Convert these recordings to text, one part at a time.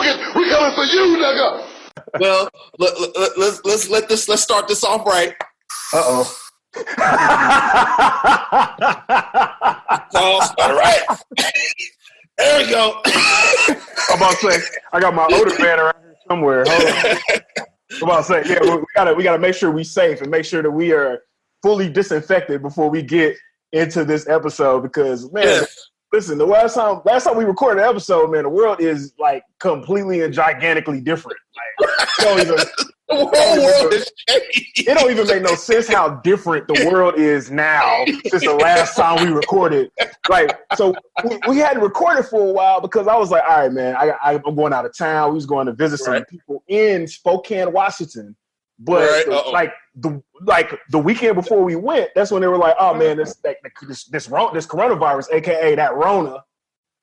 Hogan, we coming for you, nigga. Well, let's start this off right. Uh-oh. All right. There we go. I'm about to say, I got my odor man around here somewhere. Hold on. I'm about to say, yeah, we gotta make sure we're safe and make sure that we are fully disinfected before we get into this episode because, man, listen, the last time we recorded an episode, man, the world is like completely and gigantically different. Like, it don't even make no sense how different the world is now since the last time we recorded. Like, so we hadn't recorded for a while because I was like, all right, man, I'm going out of town. We was going to visit some people in Spokane, Washington. But the weekend before we went, that's when they were like, "Oh man, this coronavirus, aka that Rona."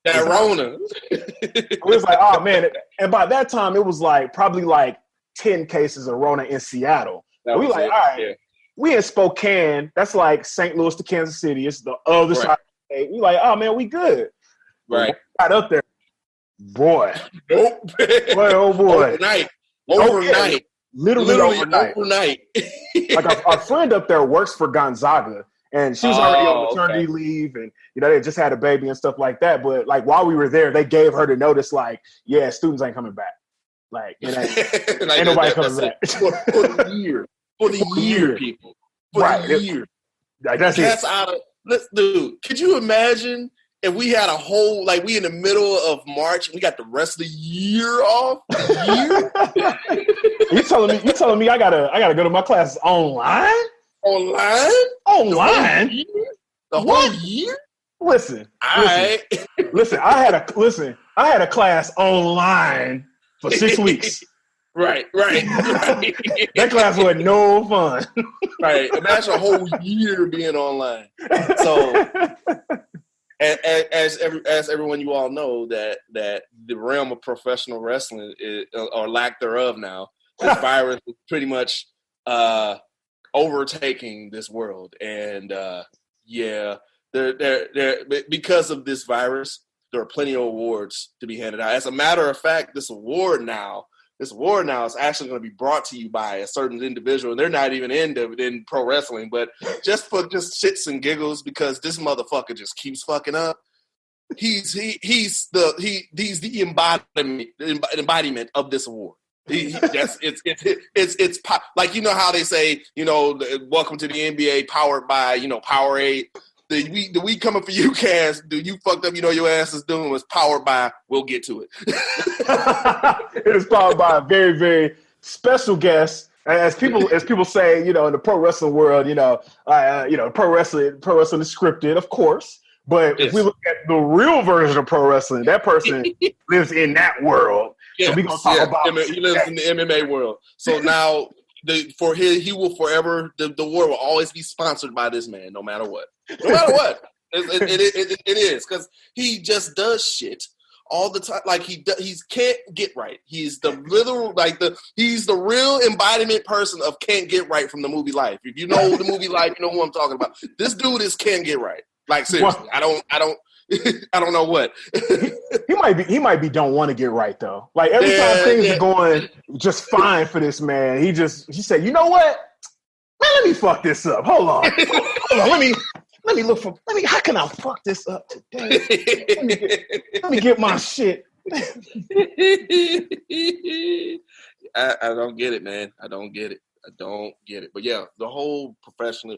That Rona. It was like, oh man, and by that time it was like probably like 10 cases of Rona in Seattle. And we like, all right, we in Spokane. That's like St. Louis to Kansas City. It's the other side of the state. We like, oh man, we good. Right. Got up there, boy. Oh boy. Overnight. Literally overnight. Like our friend up there works for Gonzaga, and she was already on maternity leave, and they just had a baby and stuff like that. But like while we were there, they gave her the notice, like, yeah, students ain't coming back. Like, ain't nobody coming back for the year. For the year, people. For the year. Like that's it. Dude, could you imagine? If we had a whole, like, we in the middle of March, we got the rest of the year off. You telling me I gotta go to my classes online? Online? The whole year? Listen. I had a class online for 6 weeks. Right. That class was no fun. Right. Imagine a whole year being online. So. As everyone you all know that the realm of professional wrestling is, or lack thereof now, this virus is pretty much overtaking this world, and because of this virus, there are plenty of awards to be handed out. As a matter of fact, this award now is actually going to be brought to you by a certain individual. And they're not even in pro wrestling, but just for shits and giggles, because this motherfucker just keeps fucking up. He's the embodiment of this award. It's like, you know how they say, welcome to the NBA powered by, Powerade. The We Comin For You cast, dude, you fucked up, your ass is doing was powered by, we'll get to it. It is powered by a very, very special guest. As people say, in the pro wrestling world, pro wrestling is scripted, of course. But if we look at the real version of pro wrestling, that person lives in that world. Yeah, so we're gonna talk about he lives in the MMA world. So now he will forever, the award will always be sponsored by this man, no matter what. No matter what. It is, because he just does shit all the time. Like he can't get right. He's the literal, he's the real embodiment person of can't get right from the movie Life. If you know the movie Life, you know who I'm talking about. This dude can't get right. Like seriously, I don't know what. he might be don't want to get right though. Like every time things are going just fine for this man, he said, you know what? Man, let me fuck this up. Hold on. Let me how can I fuck this up today? Let me get my shit. I don't get it, man. I don't get it. But yeah, the whole professional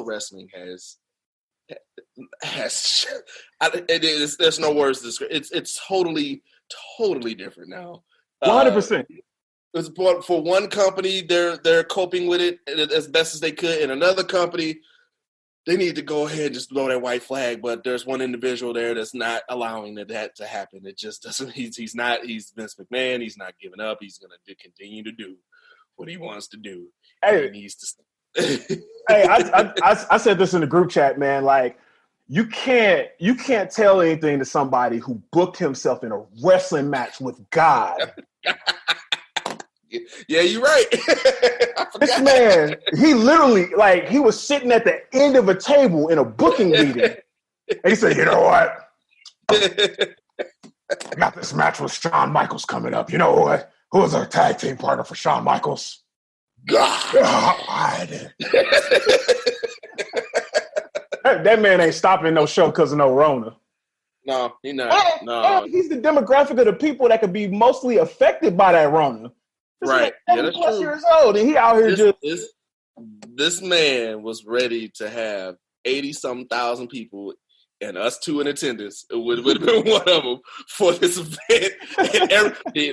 wrestling has there's no words to describe. It's totally different now. 100%. For one company, they're coping with it as best as they could, and another company, they need to go ahead and just blow that white flag. But there's one individual there that's not allowing that to happen. It just doesn't. He's Vince McMahon. He's not giving up. He's going to continue to do what he wants to do. Hey, he needs to. Hey, I said this in the group chat, man. Like, you can't tell anything to somebody who booked himself in a wrestling match with God. Yeah, you're right. This man, he literally, he was sitting at the end of a table in a booking meeting, and he said, "You know what? I got this match with Shawn Michaels coming up. You know what? Who is our tag team partner for Shawn Michaels? God. That man ain't stopping no show because of no Rona. No, he not. No. He's the demographic of the people that could be mostly affected by that Rona. Right. Yeah, that's plus true. years old, and he out here This man was ready to have 80-something thousand people and us two in attendance. It would have been one of them for this event.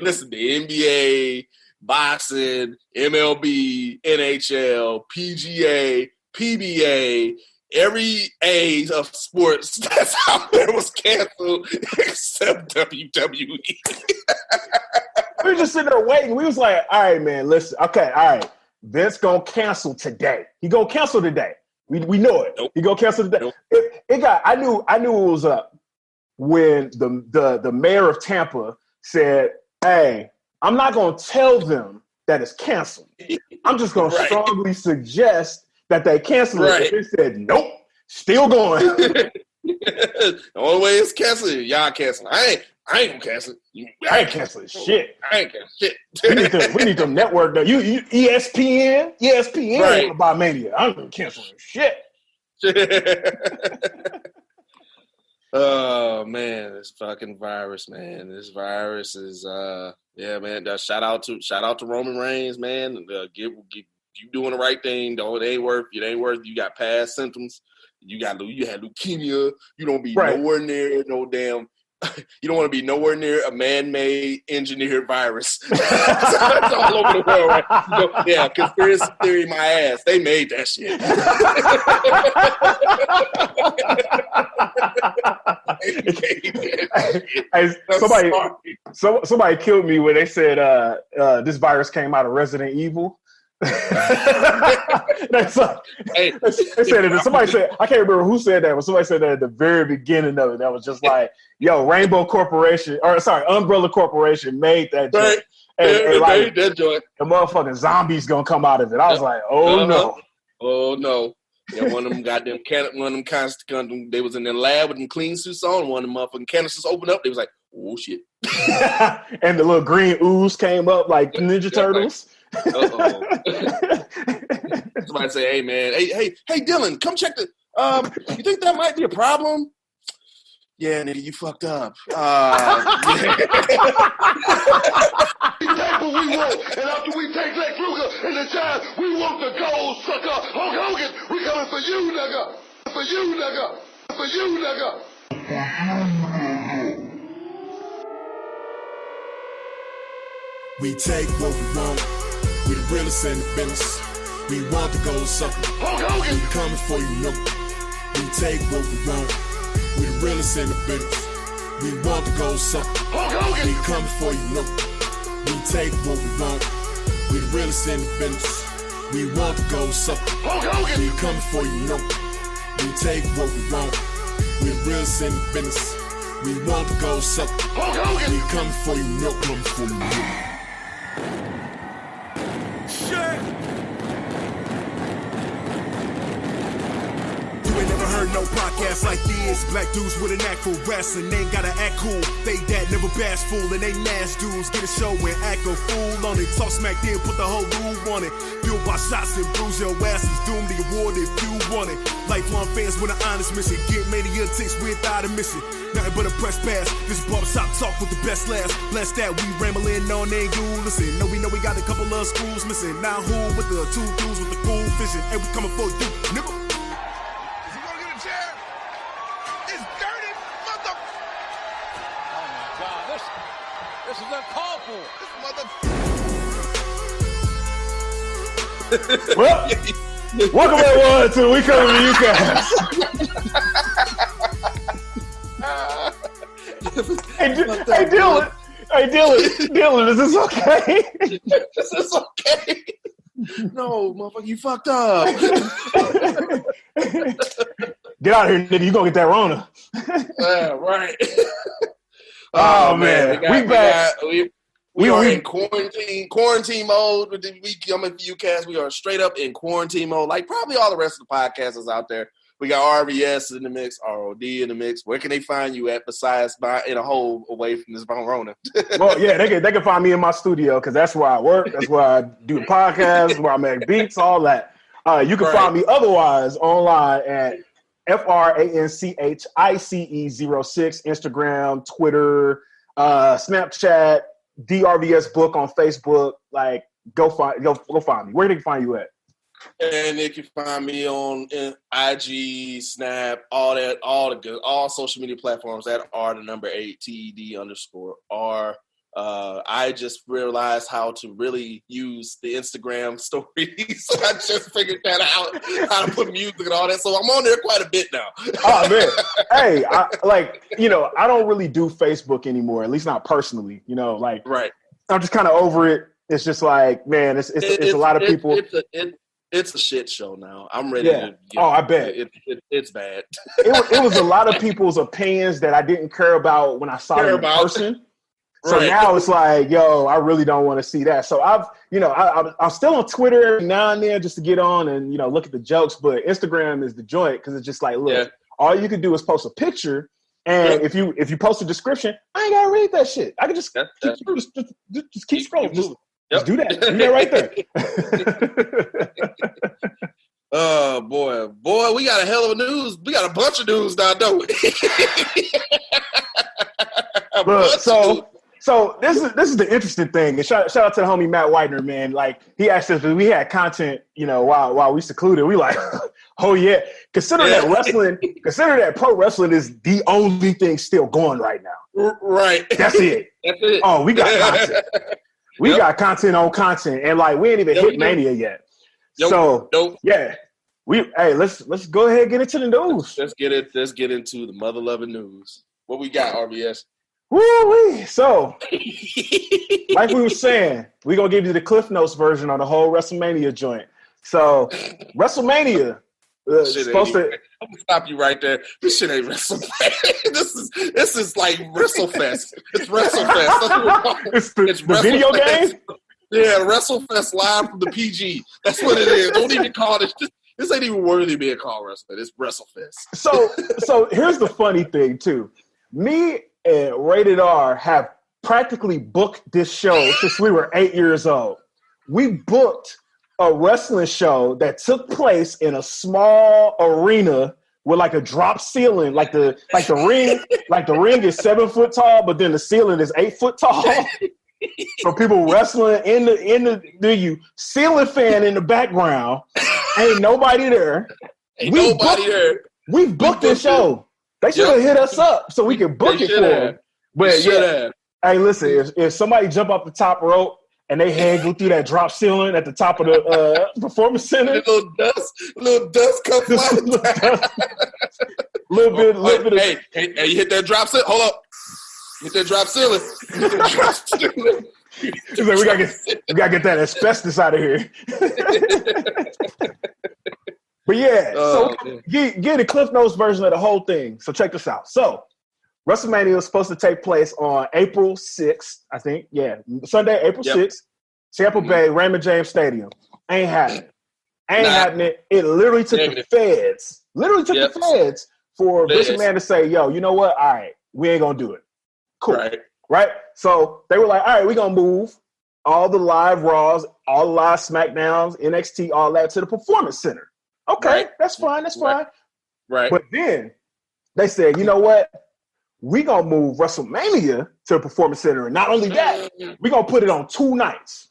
Listen, the NBA, boxing, MLB, NHL, PGA, PBA, every A of sports that's out there was canceled except WWE. We were just sitting there waiting. We was like, all right, man, listen. Okay, all right. Vince gonna cancel today. He gonna cancel today. We know it. Nope. He gonna cancel today. Nope. I knew it was up when the mayor of Tampa said, hey, I'm not gonna tell them that it's canceled. I'm just gonna strongly suggest that they cancel it. Right. They said, nope, still going. The only way it's canceled, y'all cancel. I ain't gonna cancel it. I ain't canceling shit. I ain't canceling shit. we need them network though. You ESPN Right. about Mania. I'm canceling shit. Oh man, this fucking virus, man. This virus is man. Shout out to Roman Reigns, man. You doing the right thing. Though it ain't worth. You got past symptoms. You had leukemia. You don't be nowhere near no damn. You don't want to be nowhere near a man-made engineered virus. It's all over the world, right? Yeah, conspiracy theory, my ass. They made that shit. Somebody killed me when they said this virus came out of Resident Evil. They said it. Somebody said, I can't remember who said that, but somebody said that at the very beginning of it. That was just like, yo, Umbrella Corporation made that joint. And like, that joint. The motherfucking zombies gonna come out of it. I was like, no. Oh no. Yeah, one of them goddamn they was in their lab with them clean suits on. One of them motherfucking canisters opened up. They was like, oh shit. And the little green ooze came up like Ninja Turtles. Uh-oh. Somebody say, hey man, hey Dylan, come check the you think that might be a problem? Yeah, nigga, you fucked up. We take what we want, and after we take Lex Luger and the Giant, we want the gold, sucker. Hulk Hogan, we coming for you, nigga. For you, nigga. For you, nigga. We take what we want. We the realest in the business. We want the gold, sucker. Hulk Hogan, we coming for you, nigga. We take what we want. We the realest in the business. We want the gold, sucker. Hulk Hogan, we coming for you, nigga. We take what we want. We the realest in the business. We want the gold, sucker. Hulk Hogan, we coming for you, nigga. We take what we want. We the realest in the business. We want the gold, sucker. Hulk Hogan, we coming for you, nigga. Coming for you, nigga. Heard no podcast like this. Black dudes with an act for wrestling. They ain't gotta act cool. They that never bashful. And they mass dudes get a show and act a fool on it. Talk smack then, put the whole rule on it. Fueled by shots and bruise your ass is doomed the award if you want it. Lifelong fans with an honest mission. Get media ticks without a mission. Nothing but a press pass. This barbershop talk with the best last. Bless that we rambling on and you listen. No, we know we got a couple of screws missing. Now who with the two dudes with the cool vision? And we coming for you, nigga. This is uncalled for. This Well, welcome everyone to We Comin For You guys. Hey Dylan, is this okay? Is this okay? No, motherfucker, you fucked up. Get out of here, nigga. You gonna get that Rona. Yeah, right. Oh man, we back. We are in quarantine mode with the We Comin For You cast. We are straight up in quarantine mode, like probably all the rest of the podcasters out there. We got RVS in the mix, ROD in the mix. Where can they find you at besides in a hole away from this Rona? Well, yeah, they can find me in my studio because that's where I work. That's where I do the podcast, where I make beats, all that. You can find me otherwise online at FRANCHICE06, Instagram, Twitter, Snapchat, DRVS Book on Facebook. Like, go find me. Where can they find you at? And they can find me on IG, Snap, all social media platforms that are the number 8 TED_R. I just realized how to really use the Instagram stories. So I just figured that out, how to put music and all that. So I'm on there quite a bit now. Oh man, hey, I don't really do Facebook anymore, at least not personally. Right. I'm just kind of over it. It's just like, man, it's a lot of people. It's a shit show now. I'm ready to I bet. It's bad. It was a lot of people's opinions that I didn't care about when I saw them in person. So now it's like, yo, I really don't want to see that. So I'm still on Twitter every now and then just to get on and, look at the jokes. But Instagram is the joint because it's just like, look, all you can do is post a picture. And if you post a description, I ain't got to read that shit. I can just keep scrolling. Just do that. Do that right there. Oh, boy, we got a hell of a news. We got a bunch of news now, don't we? So this is the interesting thing. And shout out to the homie Matt Whitener, man. Like, he asked us if we had content, while we secluded. We like, oh yeah. Consider that pro wrestling is the only thing still going right now. Right. That's it. Oh, we got content. We got content on content, and like we ain't even hit Mania yet. Yeah. Let's go ahead and get into the news. Let's get into the mother loving news. What we got, RVS? Woo-wee. So, like we were saying, we're gonna give you the Cliff Notes version on the whole WrestleMania joint. So, WrestleMania supposed to. I'm gonna stop you right there. This shit ain't WrestleMania. This is like WrestleFest. It's WrestleFest. It's the video game. Yeah, WrestleFest live from the PG. That's what it is. Don't even call it. This ain't even worthy of being called wrestling. It's WrestleFest. So here's the funny thing too. Me and Rated R have practically booked this show since we were 8 years old. We booked a wrestling show that took place in a small arena with like a drop ceiling, like the ring is 7 foot tall, but then the ceiling is 8 foot tall. So people wrestling in the ceiling fan in the background. Ain't nobody there. We booked this show. They should have hit us up so we could book it for them. But hey, listen, if somebody jump off the top rope and they head go through that drop ceiling at the top of the performance center, a little dust comes out. Little bit of hey, you hit that drop ceiling. Hold up. Hit that drop ceiling. He's like, we gotta get that asbestos out of here. But get the Cliff Notes version of the whole thing. So check this out. So WrestleMania was supposed to take place on April 6th, I think. Yeah, Sunday, April 6th, Tampa Bay, Raymond James Stadium. Ain't happening. It literally took the feds. The feds for Vince McMahon to say, yo, you know what? All right, we ain't gonna do it. Cool. Right? So they were like, all right, we're going to move all the live Raws, all the live SmackDowns, NXT, all that to the Performance Center. Okay, that's fine. Right. But then they said, you know what? We're going to move WrestleMania to the Performance Center. And not only that, we're going to put it on 2 nights.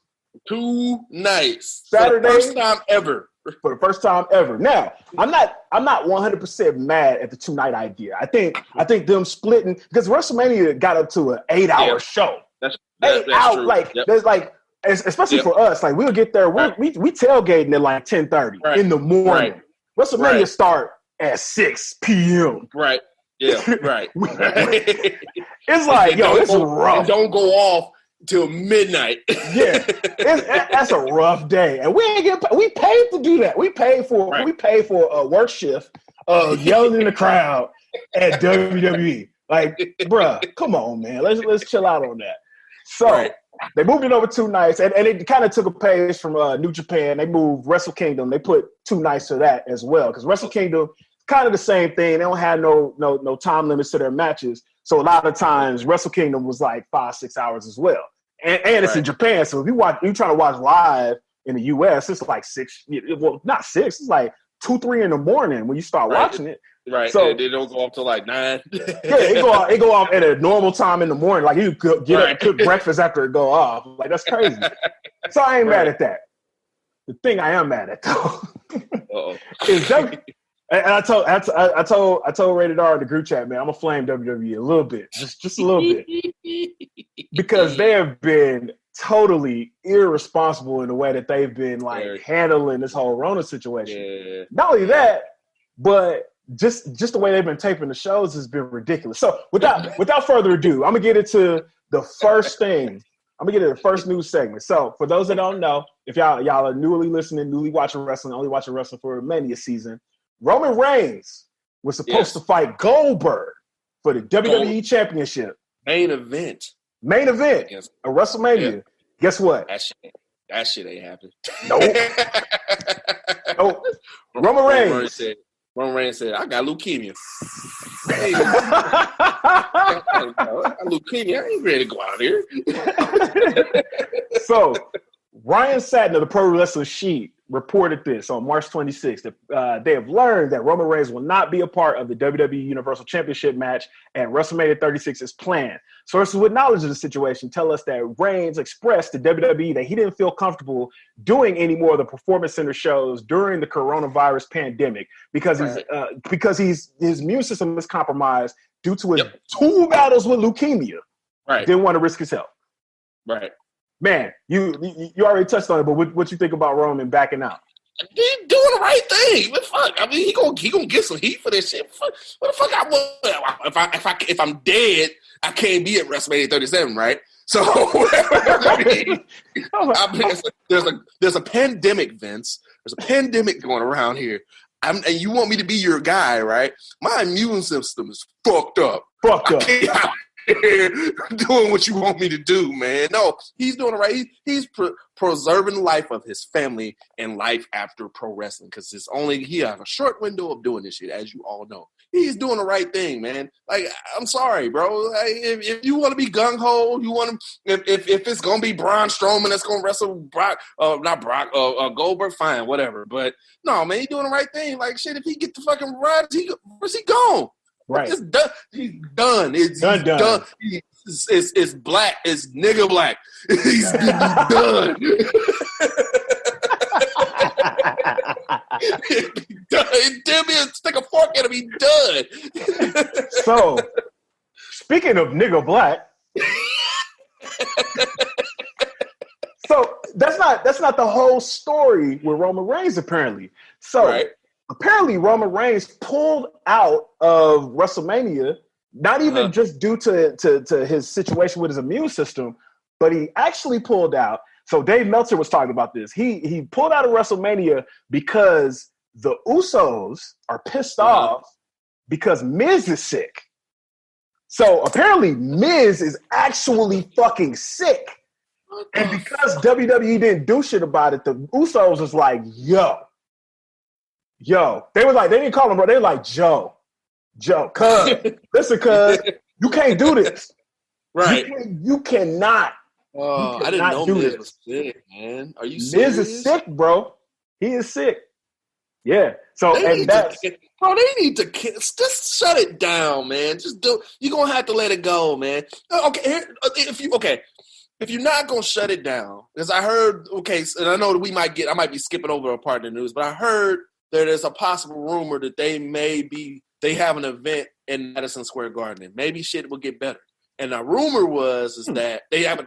2 nights. Saturday. For the first time ever. For the first time ever. Now, I'm not 100% mad at the 2-night idea. I think them splitting, because WrestleMania got up to an 8-hour show. That's 8 hours. True. Like there's like, especially for us, like we'll get there. We tailgating at like 10:30 in the morning. WrestleMania start at 6 p.m. Right. Yeah. Right. It's like, yo, it's rough. Don't go off till midnight. That's a rough day, and we ain't get. We paid to do that. We paid for a work shift, yelling in the crowd at WWE. Like, bruh, come on, man. Let's chill out on that. So they moved it over 2 nights, and it kind of took a page from New Japan. They moved Wrestle Kingdom. They put 2 nights to that as well, because Wrestle Kingdom kind of the same thing. They don't have no time limits to their matches. So a lot of times Wrestle Kingdom was like 5-6 hours as well. And it's in Japan. So if you try to watch live in the US, it's like 6. Well, not 6. It's like 2-3 in the morning when you start watching it. Right. So they don't go up to like 9. It go off at a normal time in the morning. Like you could get up and cook breakfast after it go off. Like that's crazy. So I ain't mad at that. The thing I am mad at though is that. And I told Rated R in the group chat, man, I'm gonna flame WWE a little bit, just a little bit, because they have been totally irresponsible in the way that they've been like handling this whole Rona situation. Yeah. Not only that, but just the way they've been taping the shows has been ridiculous. So without further ado, I'm gonna get into the first thing. I'm gonna get into the first news segment. So for those that don't know, if y'all are newly listening, newly watching wrestling, only watching wrestling for Mania season. Roman Reigns was supposed to fight Goldberg for the WWE Championship. Main event. At WrestleMania. Yeah. Guess what? That shit ain't happening. Nope. Roman Reigns said, I got leukemia. I got leukemia. I ain't ready to go out here. So, Ryan Satin of the Pro Wrestling Sheet reported this on March 26th. That they have learned that Roman Reigns will not be a part of the WWE Universal Championship match at WrestleMania 36 as planned. Sources with knowledge of the situation tell us that Reigns expressed to WWE that he didn't feel comfortable doing any more of the Performance Center shows during the coronavirus pandemic because his immune system is compromised due to his 2 battles with leukemia. Right. Didn't want to risk his health. Right. Man, you already touched on it, but what you think about Roman backing out? He's doing the right thing. What the fuck? I mean, he gonna get some heat for this shit. What the fuck? If I'm dead, I can't be at WrestleMania 37, right? So I mean, there's a pandemic, Vince. There's a pandemic going around here. And you want me to be your guy, right? My immune system is fucked up. Doing what you want me to do, man. No, he's doing it right. He's preserving the life of his family and life after pro wrestling because he has a short window of doing this shit, as you all know. He's doing the right thing, man. Like, I'm sorry, bro. Like, if you want to be gung ho, if it's gonna be Braun Strowman that's gonna wrestle Goldberg, fine, whatever. But no, man, he's doing the right thing. Like, shit, if he get the fucking ride, where's he gone? Right. It's done. He's done. He's done. It's black. It's nigga black. He's done. Damn it, stick a fork in him. He's done. So, speaking of nigga black, so that's not the whole story with Roman Reigns apparently. So. Apparently, Roman Reigns pulled out of WrestleMania, not even just due to his situation with his immune system, but he actually pulled out. So Dave Meltzer was talking about this. He pulled out of WrestleMania because the Usos are pissed off because Miz is sick. So apparently Miz is actually fucking sick. And because WWE didn't do shit about it, the Usos was like, Yo, they didn't call him, bro. They were like, Joe, cuz, listen, cuz, you can't do this. Right. You cannot. Oh, I didn't know Miz was sick, man. Are you serious? Miz is sick, bro. He is sick. Yeah. So, they need to just shut it down, man. You're going to have to let it go, man. Okay, if you're not going to shut it down, because I heard, and I know that I might be skipping over a part of the news, but I heard there's a possible rumor that they have an event in Madison Square Garden. Maybe shit will get better. And the rumor is that they have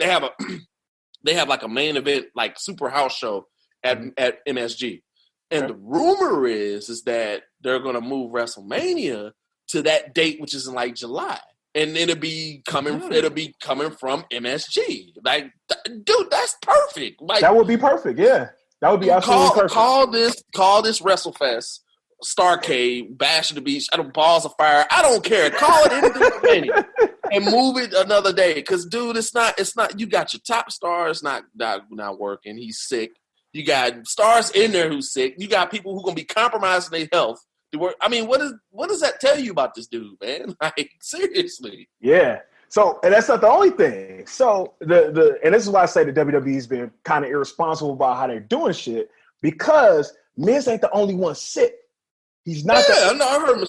like a main event, like super house show at MSG. And the rumor is that they're going to move WrestleMania to that date, which is in like July. And it'll be coming from MSG. Like, dude, that's perfect. Like, that would be perfect. Yeah. That would be absolutely perfect. Call this WrestleFest, Starcade, Bash of the Beach, Balls of Fire. I don't care. Call it anything and move it another day. Because, dude, it's not. You got your top stars not working. He's sick. You got stars in there who's sick. You got people who gonna be compromising their health I mean, what does that tell you about this dude, man? Like, seriously. Yeah. So, and that's not the only thing. So and this is why I say the WWE's been kind of irresponsible about how they're doing shit, because Miz ain't the only one sick. He's not. Yeah, no, I heard.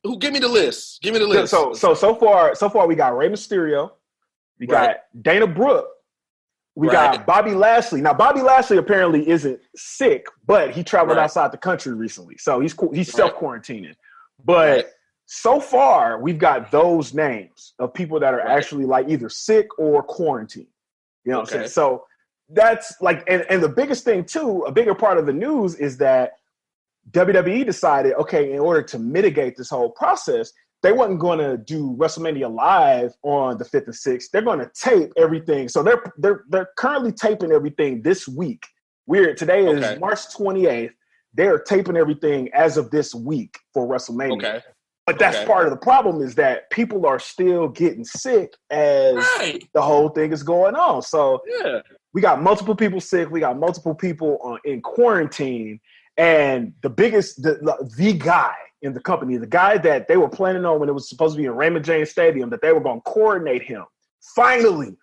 Who? Give me the list. Give me the list. So far we got Rey Mysterio, we got Dana Brooke, we got Bobby Lashley. Now Bobby Lashley apparently isn't sick, but he traveled outside the country recently, so he's self-quarantining. But so far we've got those names of people that are actually like either sick or quarantined. You know what I'm saying? So that's like, and the biggest thing too, a bigger part of the news is that WWE decided, okay, in order to mitigate this whole process, they wasn't going to do WrestleMania Live on the 5th and 6th. They're going to tape everything. So they're currently taping everything this week. Today is March 28th. They're taping everything as of this week for WrestleMania. Okay. But that's part of the problem, is that people are still getting sick as the whole thing is going on. So we got multiple people sick. We got multiple people in quarantine. And the biggest, the guy in the company, the guy that they were planning on when it was supposed to be in Raymond James Stadium, that they were going to coordinate him, finally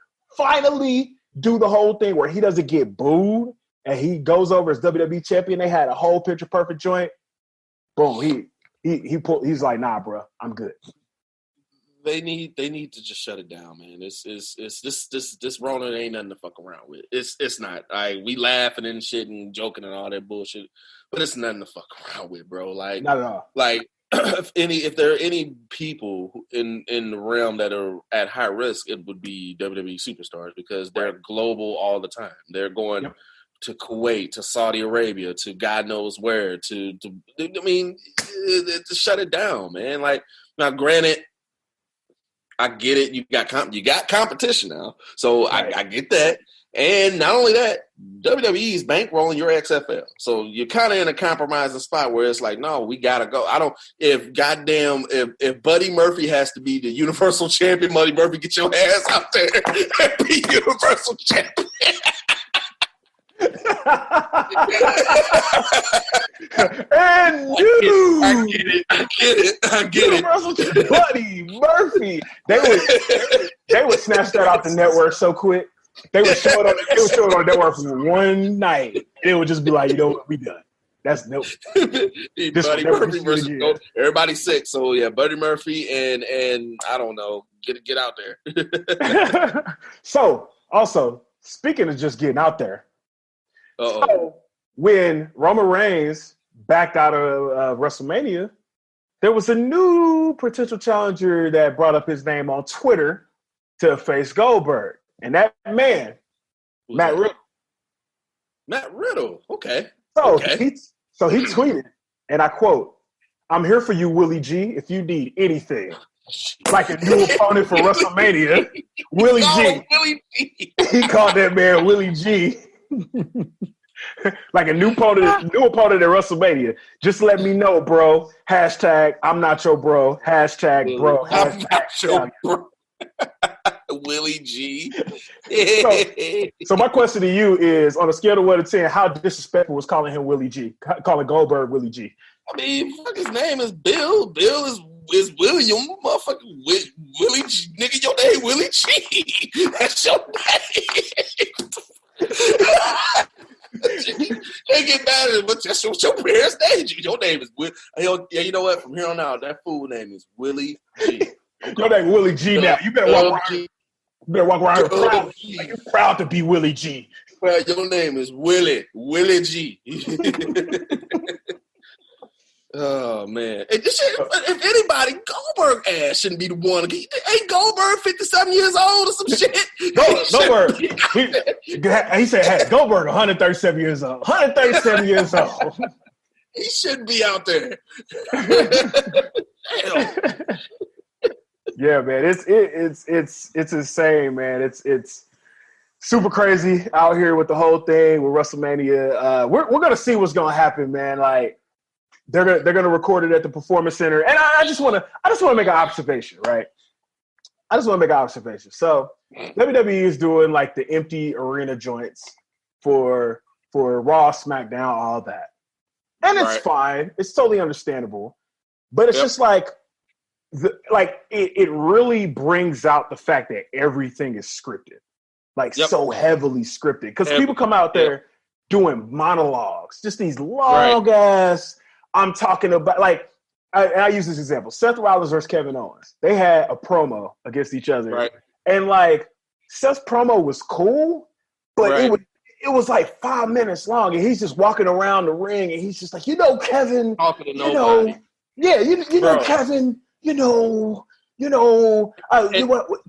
do the whole thing where he doesn't get booed and he goes over as WWE champion. They had a whole picture perfect joint. Boom. He's like, nah, bro, I'm good. They need to just shut it down, man. This Rona ain't nothing to fuck around with. It's not. We laughing and shit and joking and all that bullshit, but it's nothing to fuck around with, bro. Like, not at all. Like, if there are any people in the realm that are at high risk, it would be WWE Superstars, because they're global all the time. They're going to Kuwait, to Saudi Arabia, to God knows where. To shut it down, man. Like, now, granted, I get it. You got competition now, so I get that. And not only that, WWE is bankrolling your XFL, so you're kind of in a compromising spot where it's like, no, we gotta go. If Buddy Murphy has to be the Universal Champion, Buddy Murphy, get your ass out there and be Universal Champion. And I get it. Buddy Murphy. They would snatch that off the network so quick. They would show it on the network for one night. And it would just be like, you know what, we done. That's nope. Buddy Murphy versus everybody's sick. So yeah, Buddy Murphy and I don't know, get out there. So also, speaking of just getting out there. So when Roman Reigns backed out of WrestleMania, there was a new potential challenger that brought up his name on Twitter to face Goldberg. And that man, Matt Riddle. Matt Riddle, okay. So he tweeted, and I quote, "I'm here for you, Willy G, if you need anything." Like a new opponent for WrestleMania, Willy G. He called that man Willy G. Like a new opponent at WrestleMania. Just let me know, bro. Hashtag I'm not your bro. Hashtag bro. I'm not your bro. Willy G. So my question to you is, on a scale of 1 to 10, how disrespectful was calling him Willy G? Calling Goldberg Willy G? I mean, fuck, his name is Bill. Bill is William. Motherfucking Willy G. Nigga, your name Willy G. That's your name. They get mad at it, but that's your parents' name. Your name is Will. Yeah, you know what? From here on out, that fool name is Willy G. Your name is Willy G now. You better walk around. You better walk around proud. You're proud to be Willy G. Well, your name is Willy G. Oh man! If anybody, Goldberg ass shouldn't be the one. Ain't Goldberg 57 years old or some shit? Goldberg. He said, "Hey, Goldberg, 137 years old. 137 years old. He shouldn't be out there." Yeah, man, it's insane, man. It's super crazy out here with the whole thing with WrestleMania. We're gonna see what's gonna happen, man. Like they're gonna record it at the Performance Center, and I just wanna make an observation, right? I just want to make an observation. So WWE is doing like the empty arena joints for Raw, SmackDown, all that. And it's fine. It's totally understandable. But it's just like, it really brings out the fact that everything is scripted. Like, so heavily scripted. Because people come out there doing monologues. Just these long-ass, I'm talking about, like, I use this example. Seth Rollins versus Kevin Owens. They had a promo against each other. Right. And, like, Seth's promo was cool, but it was like 5 minutes long, and he's just walking around the ring, and he's just like, Kevin, talking to nobody. You know, Kevin,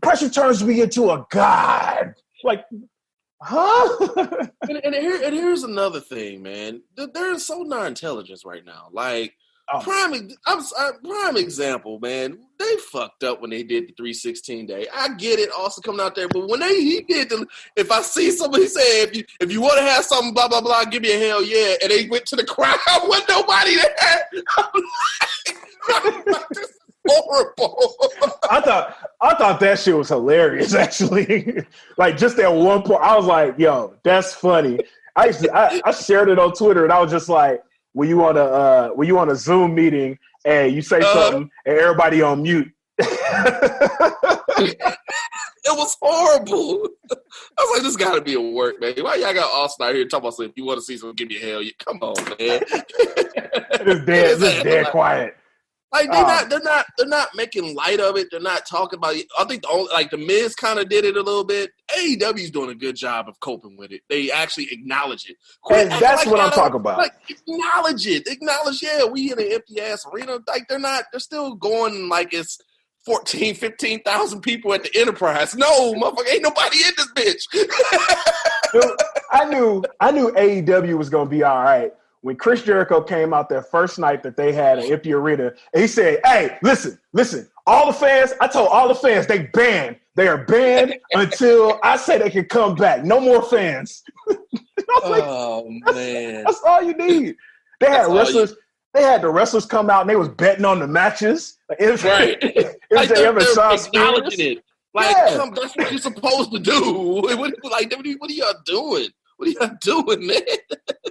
pressure turns me into a god. Like, huh? and here's another thing, man. They're so non-intelligent right now. Like, prime example, man. They fucked up when they did the 316 day. I get it, also coming out there, but when he did if I see somebody say if you want to have something, blah blah blah, give me a hell yeah, and they went to the crowd, wasn't nobody there. I'm like, this is horrible. I thought that shit was hilarious, actually. Like, just at one point, I was like, "Yo, that's funny." I shared it on Twitter, and I was just like, Were you on a Zoom meeting and you say something and everybody on mute? It was horrible. I was like, this got to be a work, man. Why y'all got Austin out here talking about if you want to see something, give me a hell yeah. Come on, man. It's dead quiet. Like, they're not making light of it. They're not talking about it. I think the Miz kind of did it a little bit. AEW's doing a good job of coping with it. They actually acknowledge it. And that's what I'm talking about. Like, acknowledge it. Acknowledge, we in an empty ass arena. Like, they're still going like it's 14, 15,000 people at the Enterprise. No, motherfucker, ain't nobody in this bitch. Dude, I knew AEW was gonna be all right when Chris Jericho came out that first night that they had an empty arena, and he said, "Hey, listen, all the fans, I told all the fans they are banned until I say they can come back. No more fans." Man. That's all you need. They had the wrestlers come out and they was betting on the matches. Like, they're acknowledging it. Like, that's what you're supposed to do. What are y'all doing? What are y'all doing, man?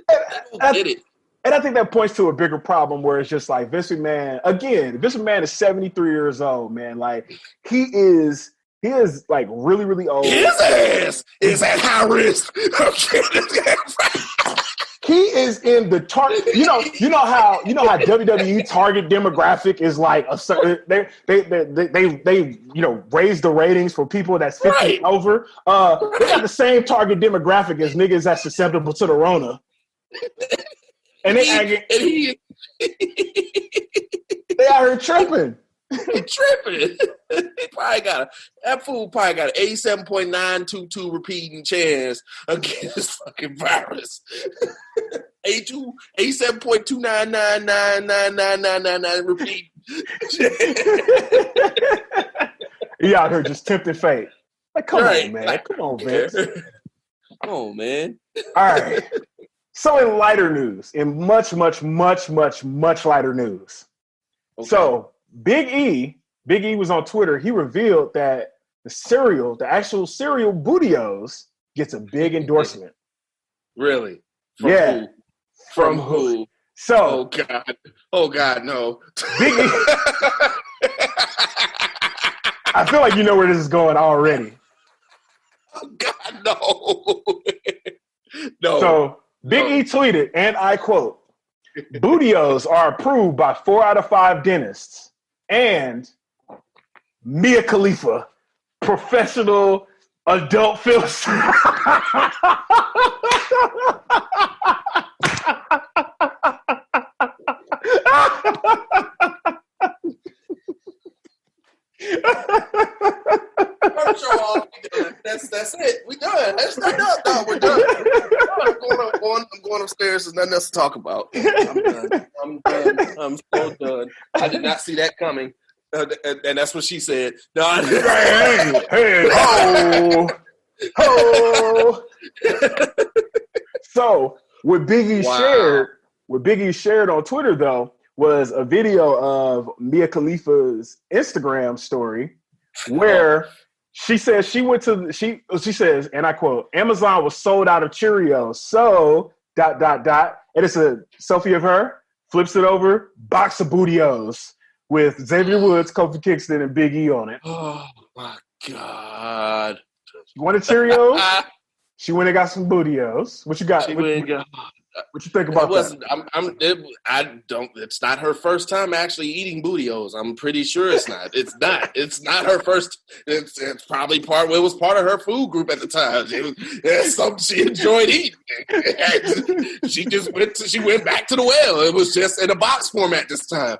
I don't get it. And I think that points to a bigger problem where it's just like Vince McMahon is 73 years old, man. Like, he is like really, really old. His ass is at high risk. He is in the target. You know how WWE target demographic is like a certain. They raise the ratings for people that's 50 and over. They got the same target demographic as niggas that's susceptible to the Rona. And they out here tripping. Tripping. That fool probably got an 87.922 repeating chance against this fucking virus. 87.299999999 repeat. He out here just tempting fate. Like, come on, man. Come on, Vince. Come on, man. All right. So in lighter news, in much, much, much, much, much lighter news. Okay. So Big E was on Twitter. He revealed that the actual cereal Bootios gets a big endorsement. Really? From who? So, oh God, no. Big E. I feel like you know where this is going already. Oh God, no. No. So Big E tweeted, and I quote, "Bootios are approved by 4 out of 5 dentists and Mia Khalifa, professional adult film." That's it. We done. That's not done. No, we're done. I'm going upstairs. There's nothing else to talk about. I'm done. I'm so done. I did not see that coming. And that's what she said. No, So what Big E shared on Twitter though was a video of Mia Khalifa's Instagram story where she says she says, and I quote, "Amazon was sold out of Cheerios, so And it's a selfie of her, flips it over, box of Booty-O's with Xavier Woods, Kofi Kingston, and Big E on it. Oh, my God. She wanted Cheerios. She went and got some Booty-O's. What you got? What you think about that? It's not her first time actually eating Booty-O's. I'm pretty sure it's not. It's not her first. It's probably it was part of her food group at the time. It's something she enjoyed eating. She went back to the well. It was just in a box format this time.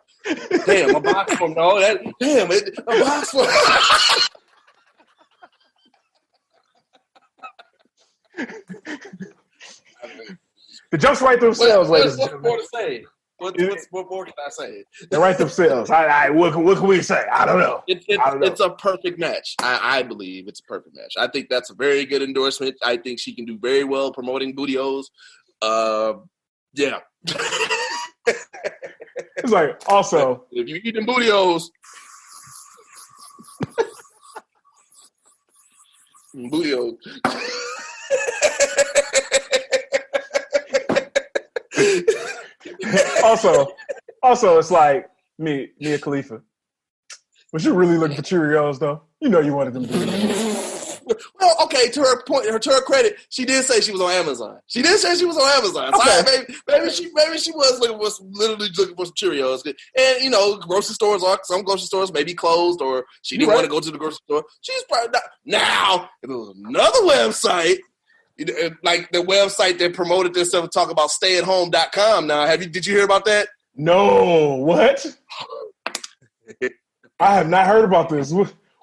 Damn, a box format. No, a box format. The jokes write themselves, ladies and gentlemen. What more to say? What more can I say? They write themselves. What can we say? I don't know. It's a perfect match. I believe it's a perfect match. I think that's a very good endorsement. I think she can do very well promoting Booty-O's. Yeah. It's like, also, if you're eating Booty-O's, Booty-O's. also, it's like Mia Khalifa. Was you really looking for Cheerios, though? You know you wanted them Booty-O's. Well, okay, to her credit, she did say she was on Amazon. She did say she was on Amazon. So Okay. maybe she was literally looking for some Cheerios. And, you know, some grocery stores may be closed or she didn't want to go to the grocery store. She's probably not. Now, if it was another website, like the website that promoted this stuff, talk about stayatHome.com. Now, did you hear about that? No, what? I have not heard about this.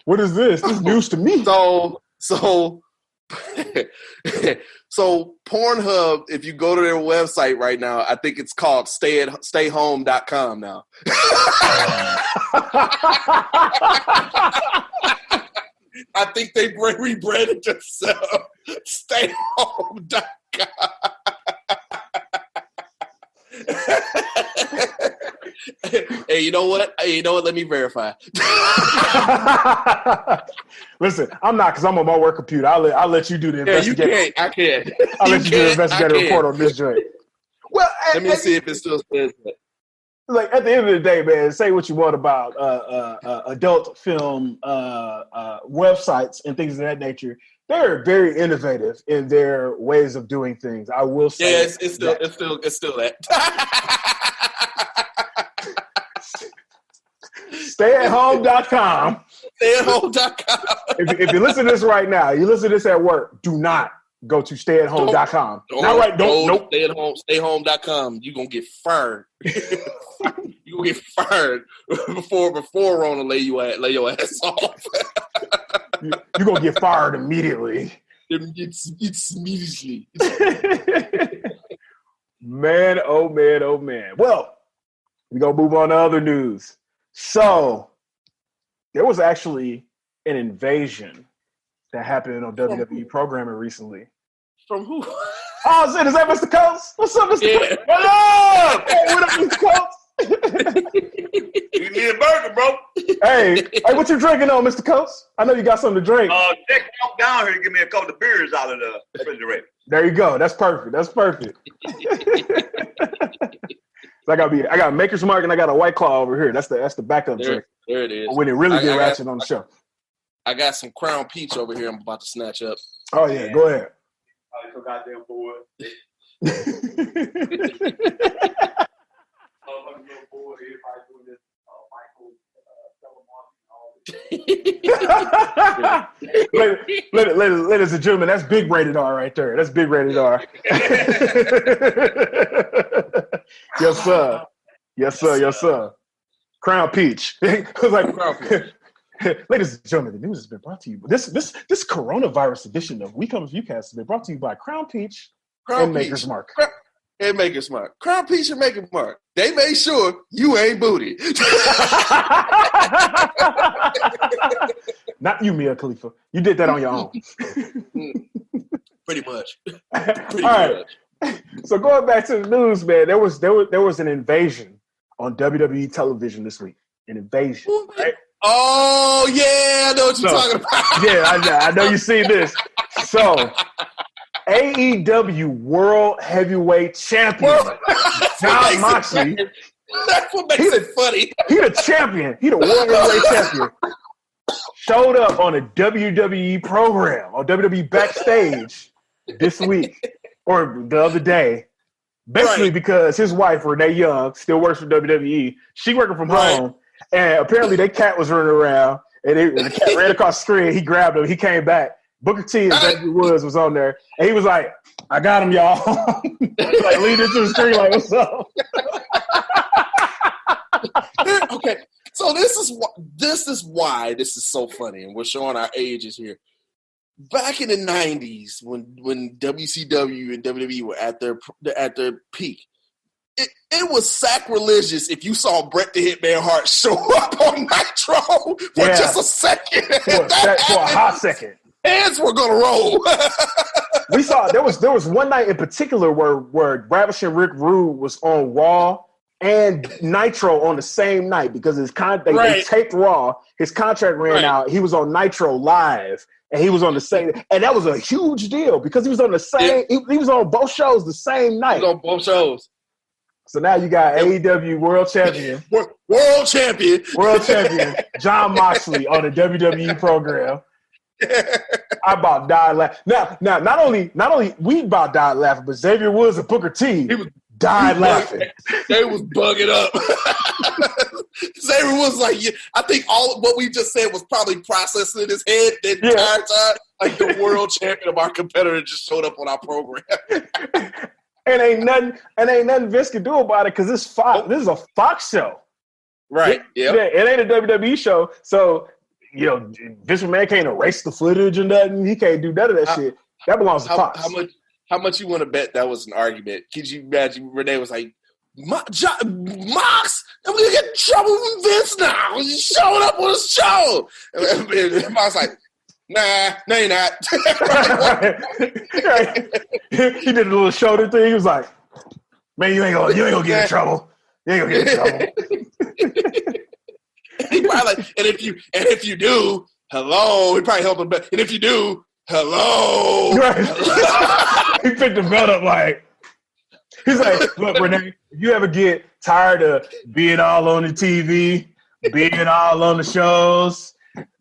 What is this? This is news to me. So Pornhub, if you go to their website right now, I think it's called stayhome.com now. I think they rebranded themselves. Stayhome.com. Hey, you know what? Let me verify. Listen, I'm not, because I'm on my work computer. I'll let you do the investigation. You can't. I can't. I'll let you do the investigative report on this joint. Well, let me see if it still says that. Like, at the end of the day, man, say what you want about adult film websites and things of that nature. They're very innovative in their ways of doing things. I will say. Yeah, it's still that. StayatHome.com. StayatHome.com. If you listen to this right now, you listen to this at work, do not go to stayatHome.com. Nope. Stayhome.com. You're going to get fired. You're going to get fired before Rona lay your ass off. You're going to get fired immediately. It's immediately. Man, oh man, oh man. Well, we're going to move on to other news. So, there was actually an invasion that happened on WWE programming recently. From who? Oh, is that Mr. Coates? What's up, Mr. Coates? What up? Hey, what up, Mr. Coates? You need a burger, bro. Hey, what you drinking on, Mr. Coates? I know you got something to drink. Jack, come down here and give me a couple of beers out of the refrigerator. There you go. That's perfect. So I got Maker's Mark and I got a White Claw over here. That's the backup drink. There it is. When it really get ratchet on the show. I got some Crown Peach over here I'm about to snatch up. Oh, yeah. Go ahead. So goddamn bored. Ladies and gentlemen, that's big rated R right there. That's big rated R. Yes, sir. Yes, sir. Yes, sir. Crown Peach. Like, ladies and gentlemen, the news has been brought to you. This coronavirus edition of We Comin For Ya has been brought to you by Crown Peach and Maker's Mark. And Maker's Mark. Crown Peach and Maker's Mark. They made sure you ain't booty. Not you, Mia Khalifa. You did that on your own. Pretty much. All right. So going back to the news, man, there was an invasion on WWE television this week. An invasion. Right? Oh yeah, I know what you're talking about. Yeah, I know you see this. So AEW World Heavyweight Champion Jon Moxley. That's what makes it funny. He the champion. He the World Heavyweight Champion. Showed up on a WWE program on WWE Backstage this week or the other day. Basically because his wife, Renee Young, still works for WWE. She working from home. And apparently their cat was running around. And the cat ran across the screen. He grabbed him. He came back. Booker T and Xavier Woods was on there. And he was like, I got him, y'all. Like leading to the screen like, what's up? Okay. So this is why this is so funny. And we're showing our ages here. Back in the 90s, when WCW and WWE were at their peak, it was sacrilegious if you saw Bret the Hitman Hart show up on Nitro for just a second. For a hot second. Hands were gonna roll. We saw there was one night in particular where Ravishing Rick Rude was on Raw and Nitro on the same night because they taped Raw. His contract ran out. He was on Nitro live. And he was on the same, and that was a huge deal because he was on the same. Yeah. He was on both shows the same night. He was on both shows. So now you got AEW World Champion, World Champion Jon Moxley on the WWE program. I about died laughing. Now, not only we about died laughing, but Xavier Woods and Booker T died laughing. They was bugging up. Xavier was like, I think all what we just said was probably processing in his head the entire time. Like the world champion of our competitor just showed up on our program. and ain't nothing Vince can do about it because this is a Fox show. Right. Yeah. It ain't a WWE show. So, Vince McMahon can't erase the footage or nothing. He can't do none of that shit. That belongs to Fox. How much you want to bet that was an argument? Could you imagine Renee was like, Mox, I'm going to get in trouble with Vince now. He's showing up on his show. And Mox like, nah, no, you're not. He did a little shoulder thing. He was like, man, you ain't gonna get in trouble. You ain't gonna get in trouble. He probably like, and if you do, hello. He probably helped him back. And if you do, hello. Right. He picked the belt up like, he's like, look, Renee, if you ever get tired of being all on the TV, being all on the shows,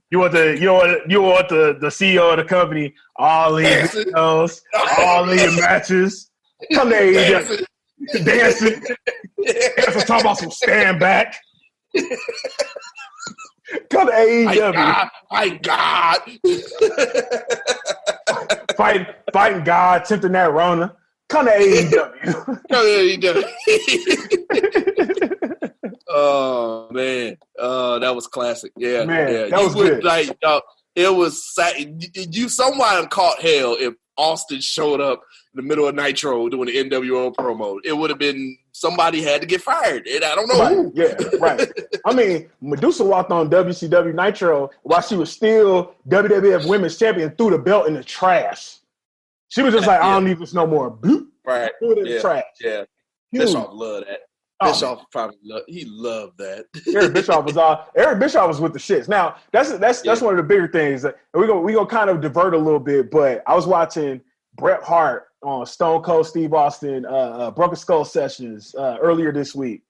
you want the CEO of the company all in your shows, all in your matches. Come to AEW, dancing. Talking about some stand back. Come to AEW. My God. Fighting God, tempting that Rona. Come to AEW. Oh man, that was classic. Yeah, man, that was good. Like, it was. You someone caught hell if Austin showed up in the middle of Nitro doing the NWO promo. It would have been somebody had to get fired, and I don't know who. Yeah, right. I mean, Medusa walked on WCW Nitro while she was still WWF Women's Champion, threw the belt in the trash. She was just like, I don't need this no more. Bloop. Right. Threw it in the trash. Yeah. Bischoff loved that. Bischoff probably loved that. Eric Bischoff was with the shits. Now, that's one of the bigger things. And we gonna kind of divert a little bit, but I was watching Bret Hart on Stone Cold Steve Austin Broken Skull Sessions earlier this week.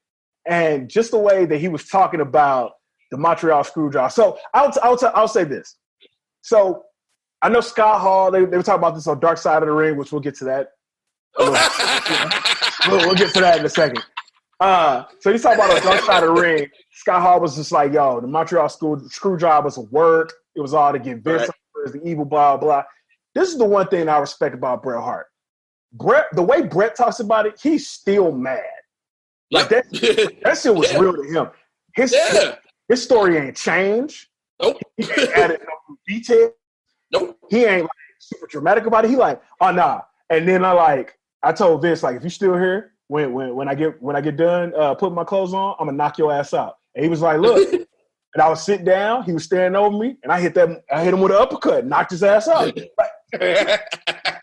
And just the way that he was talking about the Montreal Screwjob. So I'll say this. So I know Scott Hall, they were talking about this on Dark Side of the Ring, which we'll get to that. We'll get to that in a second. So he's talking about on Dark Side of the Ring. Scott Hall was just like, yo, the Montreal Screwjob was a work. It was all to get Vince as the evil, blah, blah. This is the one thing I respect about Bret Hart. The way Bret talks about it, he's still mad. Like that shit was real to him. His story ain't changed. Nope. He ain't added no detail. Nope. He ain't like super dramatic about it. He like, oh nah. And then I told Vince, like, if you still here, when I get done putting my clothes on, I'm gonna knock your ass out. And he was like, look. And I was sitting down, he was staring over me, and I hit him with an uppercut, knocked his ass out. He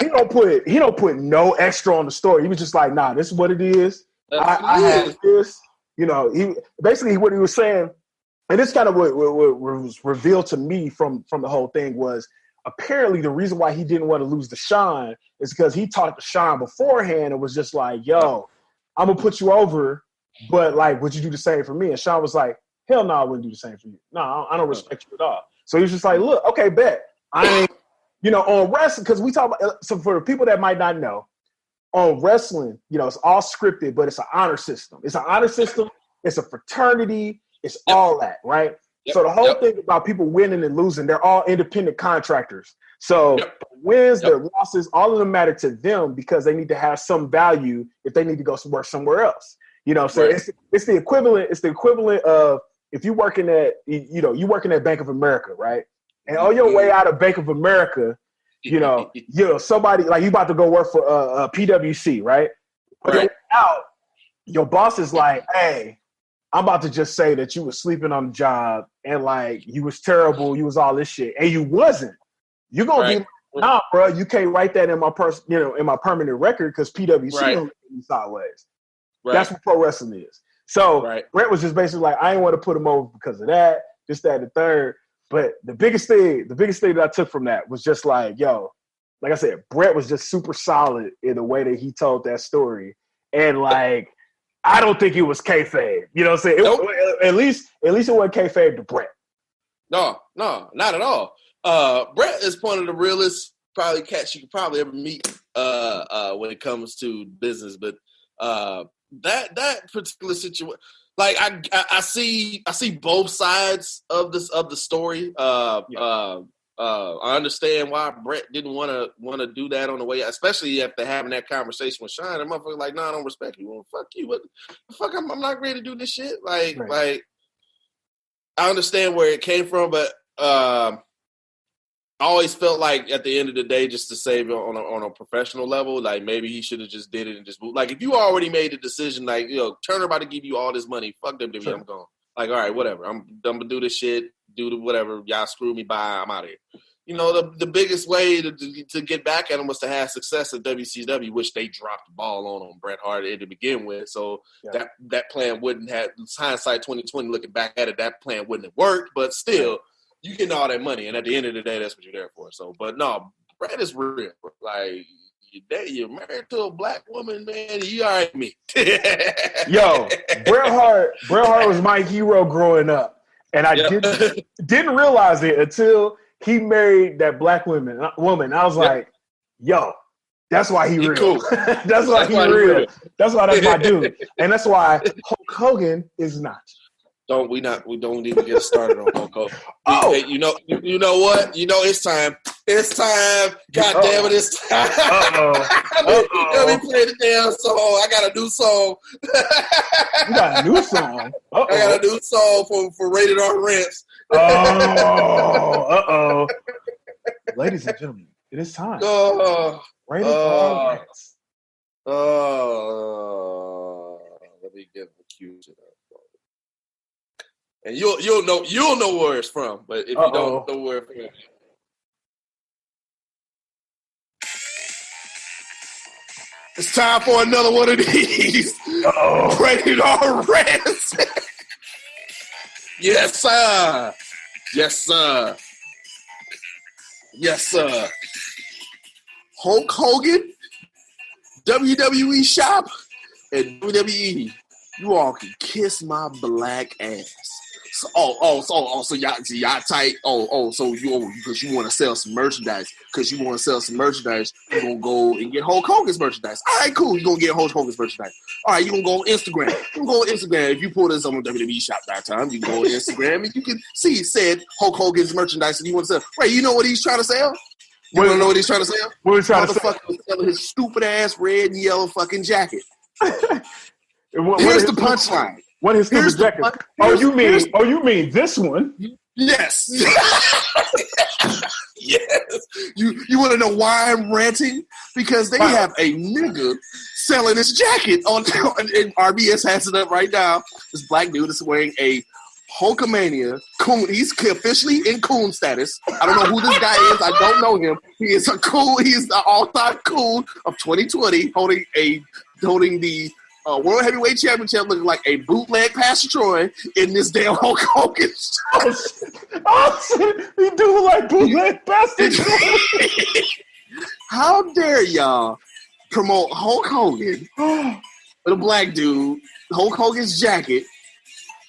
don't put no extra on the story. He was just like, nah, this is what it is. I have this. He basically what he was saying, and this kind of what was revealed to me from the whole thing was apparently the reason why he didn't want to lose to Sean is because he talked to Sean beforehand and was just like, yo, I'm going to put you over, but like, would you do the same for me? And Sean was like, hell no, I wouldn't do the same for you. No, I don't respect you at all. So he was just like, look, okay, bet. I ain't, on wrestling, because we talk about, so for the people that might not know, on wrestling, it's all scripted, but it's an honor system. It's an honor system. It's a fraternity. It's all that, right? Yep. So the whole thing about people winning and losing, they're all independent contractors. So wins, their losses, all of them matter to them because they need to have some value if they need to go work somewhere else. So it's the equivalent. It's the equivalent of if you working at you working at Bank of America, right? And on your way out of Bank of America, somebody like you about to go work for PwC, right? But right. Out, your boss is like, hey, I'm about to just say that you was sleeping on the job and like you was terrible, you was all this shit, and you wasn't. You're gonna be like, nah, bro, you can't write that in my in my permanent record because PwC don't look at me sideways. Right. That's what pro wrestling is. So Brett was just basically like, I didn't want to put him over because of that, this, that, and the third. But the biggest thing that I took from that was just like, yo, like I said, Brett was just super solid in the way that he told that story. And like, I don't think it was kayfabe. You know what I'm saying? Nope. At least it wasn't kayfabe to Brett. No, not at all. Brett is one of the realest probably cats you could probably ever meet when it comes to business. But that particular situation, like I see both sides of the story. I understand why Brett didn't want to do that on the way, especially after having that conversation with Sean. The motherfucker like, no, I don't respect you. Well, fuck you. What the fuck? I'm not ready to do this shit. Like I understand where it came from, but I always felt like at the end of the day, just to save it on a professional level, like maybe he should have just did it and just moved. Like if you already made the decision, like Turner about to give you all this money, fuck WWE, sure. I'm gone. Like all right, whatever. I'm gonna do this shit. Do the whatever. Y'all screw me by. I'm out of here. The biggest way to get back at him was to have success at WCW, which they dropped the ball on Bret Hart to begin with. So that plan wouldn't have, hindsight 2020, looking back at it, that plan wouldn't have worked. But still, you getting all that money, and at the end of the day, that's what you're there for. So, but no, Bret is real. Like you're married to a black woman, man. You all right, me. Yo, Bret Hart was my hero growing up. And I didn't realize it until he married that black woman. I was like, yo, that's why he real. Cool. that's why he real. That's why that's my dude. And that's why Hulk Hogan is not. We don't even get started on Hulk Hogan. You know what? It's time. It's time. God damn it, it's time. Let me play the damn song. I got a new song. You got a new song? I got a new song for Rated R Rants. Ladies and gentlemen, it is time. Rated R Rants. Let me get the cues in there. And you'll know where it's from, but if you don't know where it's from. It's time for another one of these. Rated R Rants. Yes, sir. Yes, sir. Yes, sir. Hulk Hogan, WWE Shop, and WWE. You all can kiss my black ass. So y'all tight. So because you want to sell some merchandise. You're gonna go and get Hulk Hogan's merchandise. All right, cool. You're gonna get Hulk Hogan's merchandise. All right, you're gonna go on Instagram. If you pull this on WWEshop.com, you can go on Instagram and you can see said Hulk Hogan's merchandise and you want to sell. Right, you know what he's trying to sell? You want to know what he's trying to sell? What he's trying to sell? Selling his stupid ass red and yellow fucking jacket. Here's the punchline. What is the jacket? You mean this one? Yes. Yes. You want to know why I'm ranting? Because they have a nigga selling this jacket and RVS has it up right now. This black dude is wearing a Hulkamania coon. He's officially in coon status. I don't know who this guy is. I don't know him. He is a coon. He is the all-time coon of 2020, holding the World Heavyweight Championship looking like a bootleg Pastor Troy in this damn Hulk Hogan show. Oh, shit. He do look like bootleg Pastor Troy. How dare y'all promote Hulk Hogan with a black dude, Hulk Hogan's jacket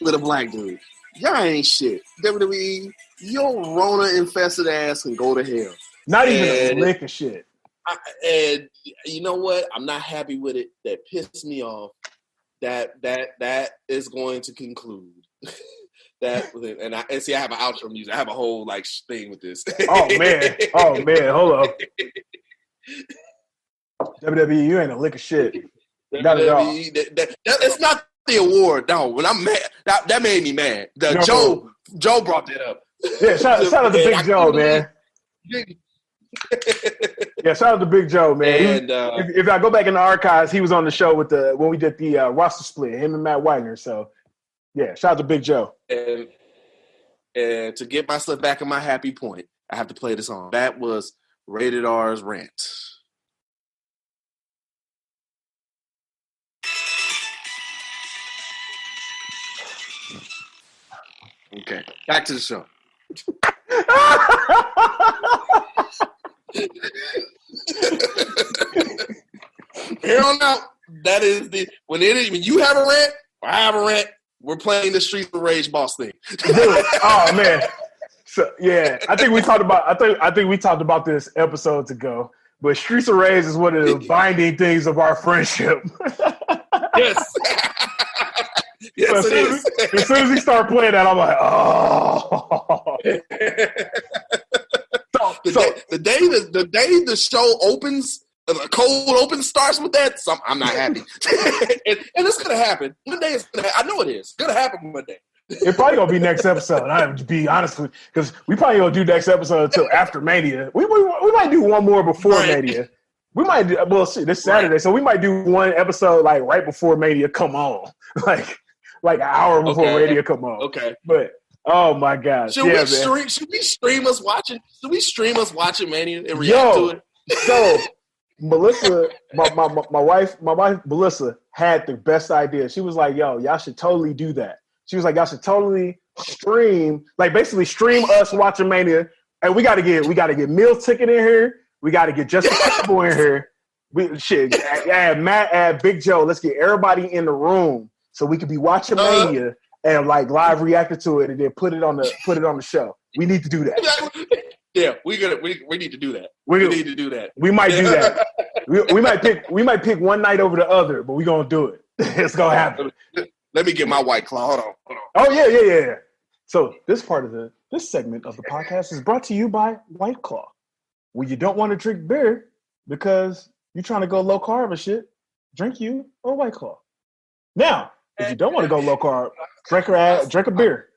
with a black dude? Y'all ain't shit. WWE, your Rona-infested ass can go to hell. Not even a lick of shit. And you know what? I'm not happy with it. That pissed me off. That is going to conclude. I have an outro music. I have a whole thing with this. Oh man, hold up. WWE, you ain't a lick of shit. Not at all. It's not the award. No, when I'm mad, that made me mad. Joe brought that up. Yeah, shout out to Big Joe, man. Yeah, shout out to Big Joe, man. And if I go back in the archives, he was on the show when we did the roster split, him and Matt Wagner. So, yeah, shout out to Big Joe. And to get myself back in my happy point, I have to play the song. That was Rated R's rant. Okay, back to the show. Here on out, that is when you have a rant or I have a rant, we're playing the Streets of Rage boss thing. Oh man, so yeah, I think we talked about this episodes ago. But Streets of Rage is one of the binding things of our friendship. Yes. Yes, it is. As soon as he started playing that, I'm like, oh. The day the show opens, the cold open starts with that, I'm not happy. and it's gonna happen. One day it's gonna happen. I know it is. It's gonna happen one day. It's probably gonna be next episode. I have to be honest with you, because we probably gonna do next episode until after Mania. We might do one more before Mania. We might do this Saturday, so we might do one episode right before Mania come on, like an hour before Mania come on. Okay, but. Oh my gosh! Should we stream us watching? Should we stream us watching Mania and react to it? So Melissa, my wife Melissa had the best idea. She was like, "Yo, y'all should totally do that." She was like, "Y'all should totally stream, basically stream us watching Mania." And we gotta get Meal Ticket in here. We gotta get Justifiable in here. Add Matt, add Big Joe. Let's get everybody in the room so we could be watching Mania. And live reacted to it, and then put it on the show. We need to do that. Yeah, we need to do that. We need to do that. We might do that. we might pick one night over the other, but we're gonna do it. It's gonna happen. Let me get my White Claw. Hold on. Oh yeah. So this segment of the podcast is brought to you by White Claw. When you don't want to drink beer because you're trying to go low carb and shit, drink you a White Claw. Now, if you don't want to go low carb, drink a beer.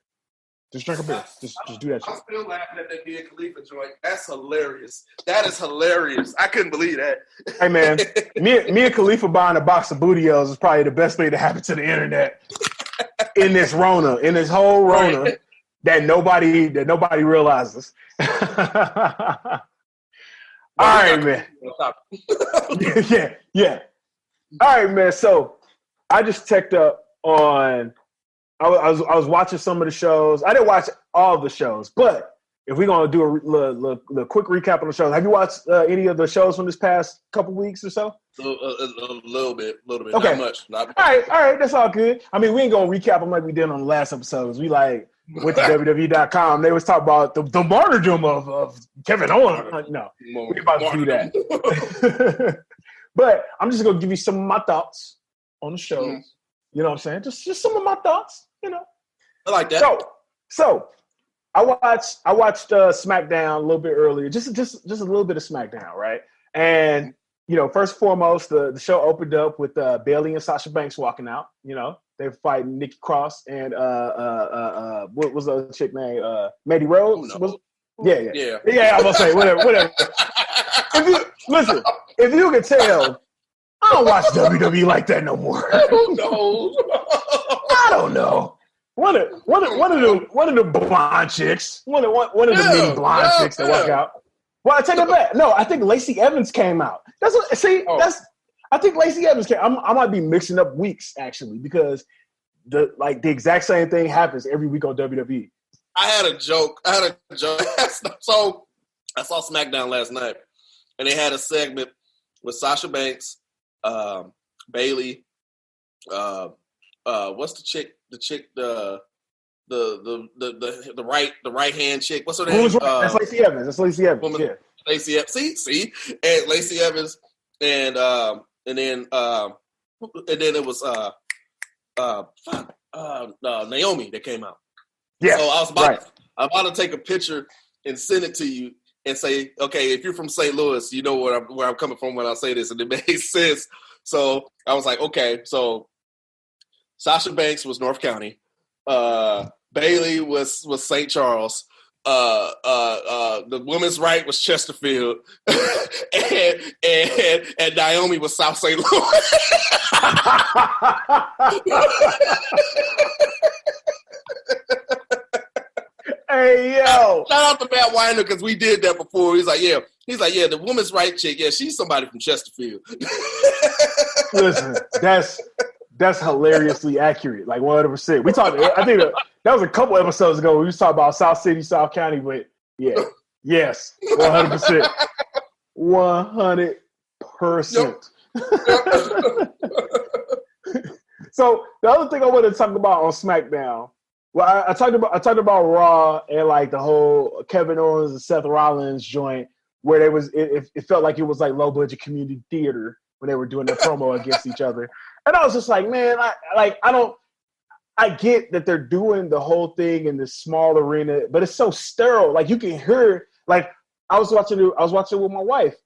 Just drink a beer. Just do that shit. I'm still laughing at that Mia Khalifa joint. That's hilarious. That is hilarious. I couldn't believe that. Hey man, Mia Khalifa buying a box of Bootios is probably the best thing to happen to the internet in this whole Rona that nobody realizes. All right, man. Yeah. All right, man. So I just checked up on. I was watching some of the shows. I didn't watch all of the shows, but if we're gonna do a quick recap on the shows, have you watched any of the shows from this past couple weeks or so? A little bit. Okay. Not much. All right, that's all good. I mean, we ain't gonna recap them like we did on the last episodes. We went to WWE.com. They was talking about the martyrdom of Kevin Owens. No, we about to do that. But I'm just gonna give you some of my thoughts on the shows. Mm-hmm. You know what I'm saying? Just some of my thoughts. You know, I like that. So I watched SmackDown a little bit earlier, just a little bit of SmackDown, right? And first and foremost, the show opened up with Bayley and Sasha Banks walking out. They were fighting Nikki Cross and what was the other chick name? Mandy Rose. Yeah. I'm gonna say whatever. If you can tell, I don't watch WWE like that no more. I don't know. One of the blonde chicks. One of the many blonde chicks that walk out. Well, I take it back. No, I think Lacey Evans came out. I think Lacey Evans can. I might be mixing up weeks actually because the exact same thing happens every week on WWE. I had a joke. So I saw SmackDown last night, and they had a segment with Sasha Banks, Bailey. What's the chick? The right hand chick. What's her name? That's Lacey Evans. That's Lacey Evans. Woman, yeah. Lacey Evans. See, and Lacey Evans, and then it was Naomi that came out. Yeah. So I was about to take a picture and send it to you and say, okay, if you're from St. Louis, you know where I'm coming from when I say this, and it made sense. So I was like, okay, so Sasha Banks was North County, Bailey was St. Charles, the women's right was Chesterfield, and Naomi was South St. Louis. Hey, yo. Shout out to Matt Weiner because we did that before. He's like, yeah, the woman's right chick, yeah, she's somebody from Chesterfield. Listen, that's hilariously accurate, like 100%. We talked. I think that was a couple episodes ago. We was talking about South City, South County, but yeah, yes, 100%, 100%. So the other thing I wanted to talk about on SmackDown, well, I talked about Raw and like the whole Kevin Owens and Seth Rollins joint where it felt like it was like low budget community theater when they were doing their promo against each other. And I was just like, man, I get that they're doing the whole thing in this small arena, but it's so sterile. Like you can hear, like I was watching it with my wife,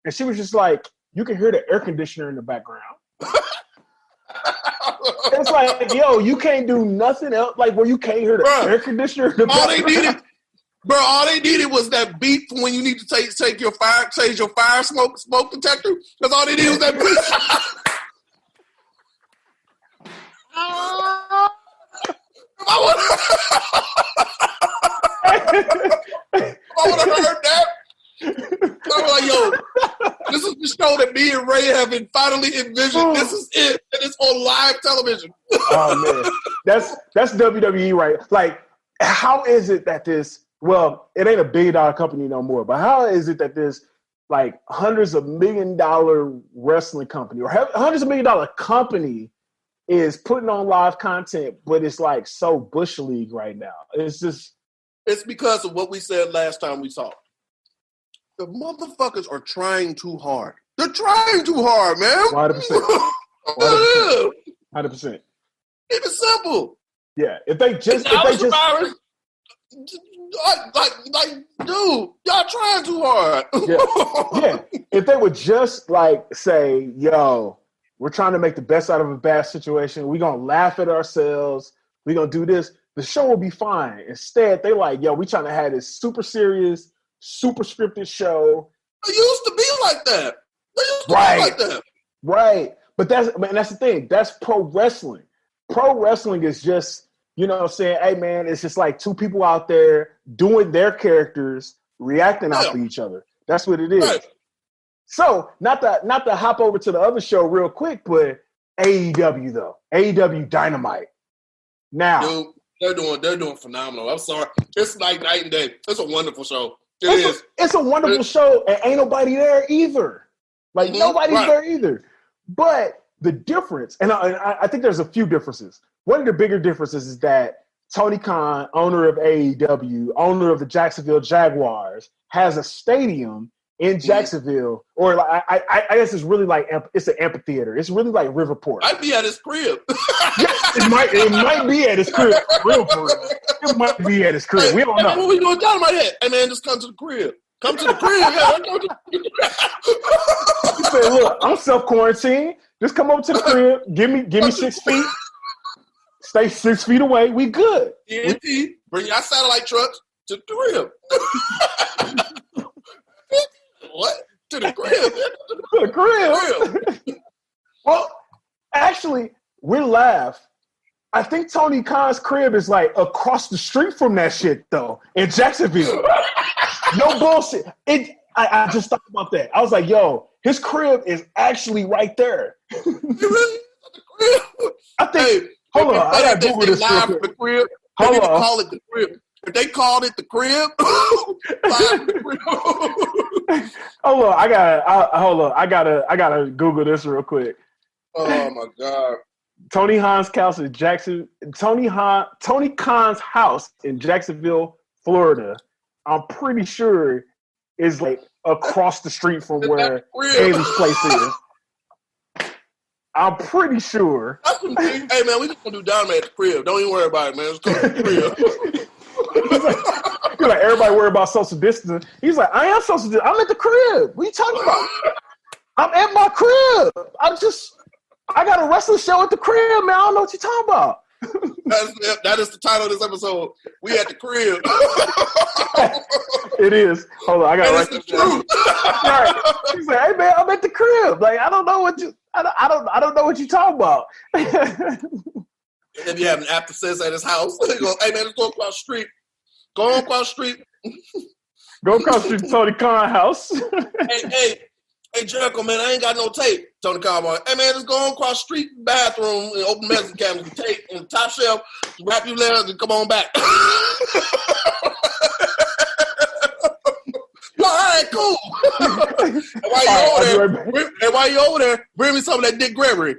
and she was just like, you can hear the air conditioner in the background. It's like, yo, you can't do nothing else. Like where you can't hear the air conditioner in the background. All they needed was that beep for when you need to take your fire smoke detector. That's all they needed was that beep. I would have heard that. I was like, yo, this is the show that me and Ray have finally envisioned. This is it. And it's on live television. Oh, man. That's WWE, right? Like, how is it that this, well, it ain't a $1 billion company no more, but how is it that this, like, hundreds of $1 million wrestling company or hundreds of $1 million company is putting on live content, but it's, like, so Bush League right now? It's just... It's because of what we said last time we talked. The motherfuckers are trying too hard. They're trying too hard, man. 100%. 100%. Keep it simple. Yeah. If they just dude, y'all trying too hard. Yeah. If they would just like say, yo, we're trying to make the best out of a bad situation. We're gonna laugh at ourselves. We're gonna do this. The show will be fine. Instead, they like, yo, we trying to have this super serious, super scripted show. It used to be like that. Right. But that's the thing. That's pro wrestling. Pro wrestling is just, you know what I'm saying? Hey, man, it's just like two people out there doing their characters, reacting off of each other. That's what it is. Right. So, not to hop over to the other show real quick, but AEW, though. AEW Dynamite. Now. Dude, they're doing phenomenal. I'm sorry. It's like night and day. It's a wonderful show. It's a wonderful show, and ain't nobody there either. Like, nobody's there either. But the difference, and I think there's a few differences. One of the bigger differences is that Tony Khan, owner of AEW, owner of the Jacksonville Jaguars, has a stadium in Jacksonville, or like, I guess it's really like it's an amphitheater. It's really like Riverport. Might be at his crib. It might be at his crib. Real for real. It might be at his crib. We don't know. What we doing down my head? Hey man, just come to the crib. Come to the crib. He said, "Look, I'm self-quarantined. Just come over to the crib. Give me 6 feet. Stay 6 feet away. We good. Bring your satellite trucks to the crib." What? To the crib. To the crib. Well, actually, we'll laugh. I think Tony Khan's crib is like across the street from that shit, though, in Jacksonville. No bullshit. I just thought about that. I was like, yo, His crib is actually right there. I think. Hey, hold on, I gotta Google this real quick. The crib. Hold They need to on. call it the crib. If they called it the crib, live from the crib. Hold on, I gotta Google this real quick. Oh my God. Tony Khan's house in Tony Khan's house in Jacksonville, Florida. I'm pretty sure is like across the street from where Haley's place is. I'm pretty sure. Hey man, we just gonna do Dynamite at the crib. Don't even worry about it, man. Let's go to the crib. He's like, everybody worry about social distancing. He's like, I am social distancing. I'm at the crib. What are you talking about? I'm at my crib. I got a wrestling show at the crib, man. I don't know what you're talking about. That is the title of this episode. We at the crib. It is. Hold on, I got to write this down. Right. He's like, hey man, I'm at the crib. Like, I don't know what you're talking about. If you have an after sis at his house, he goes, hey man, let's go across the street. Go on across the street. Go across the street to Tony Khan's house. Hey, Jericho, man, I ain't got no tape. Tony Khan, hey, man, let's go on across the street, bathroom, and open medicine cabinet with tape on the top shelf, wrap your legs, and come on back. All right, cool. And while you're over there, bring me some of that Dick Gregory.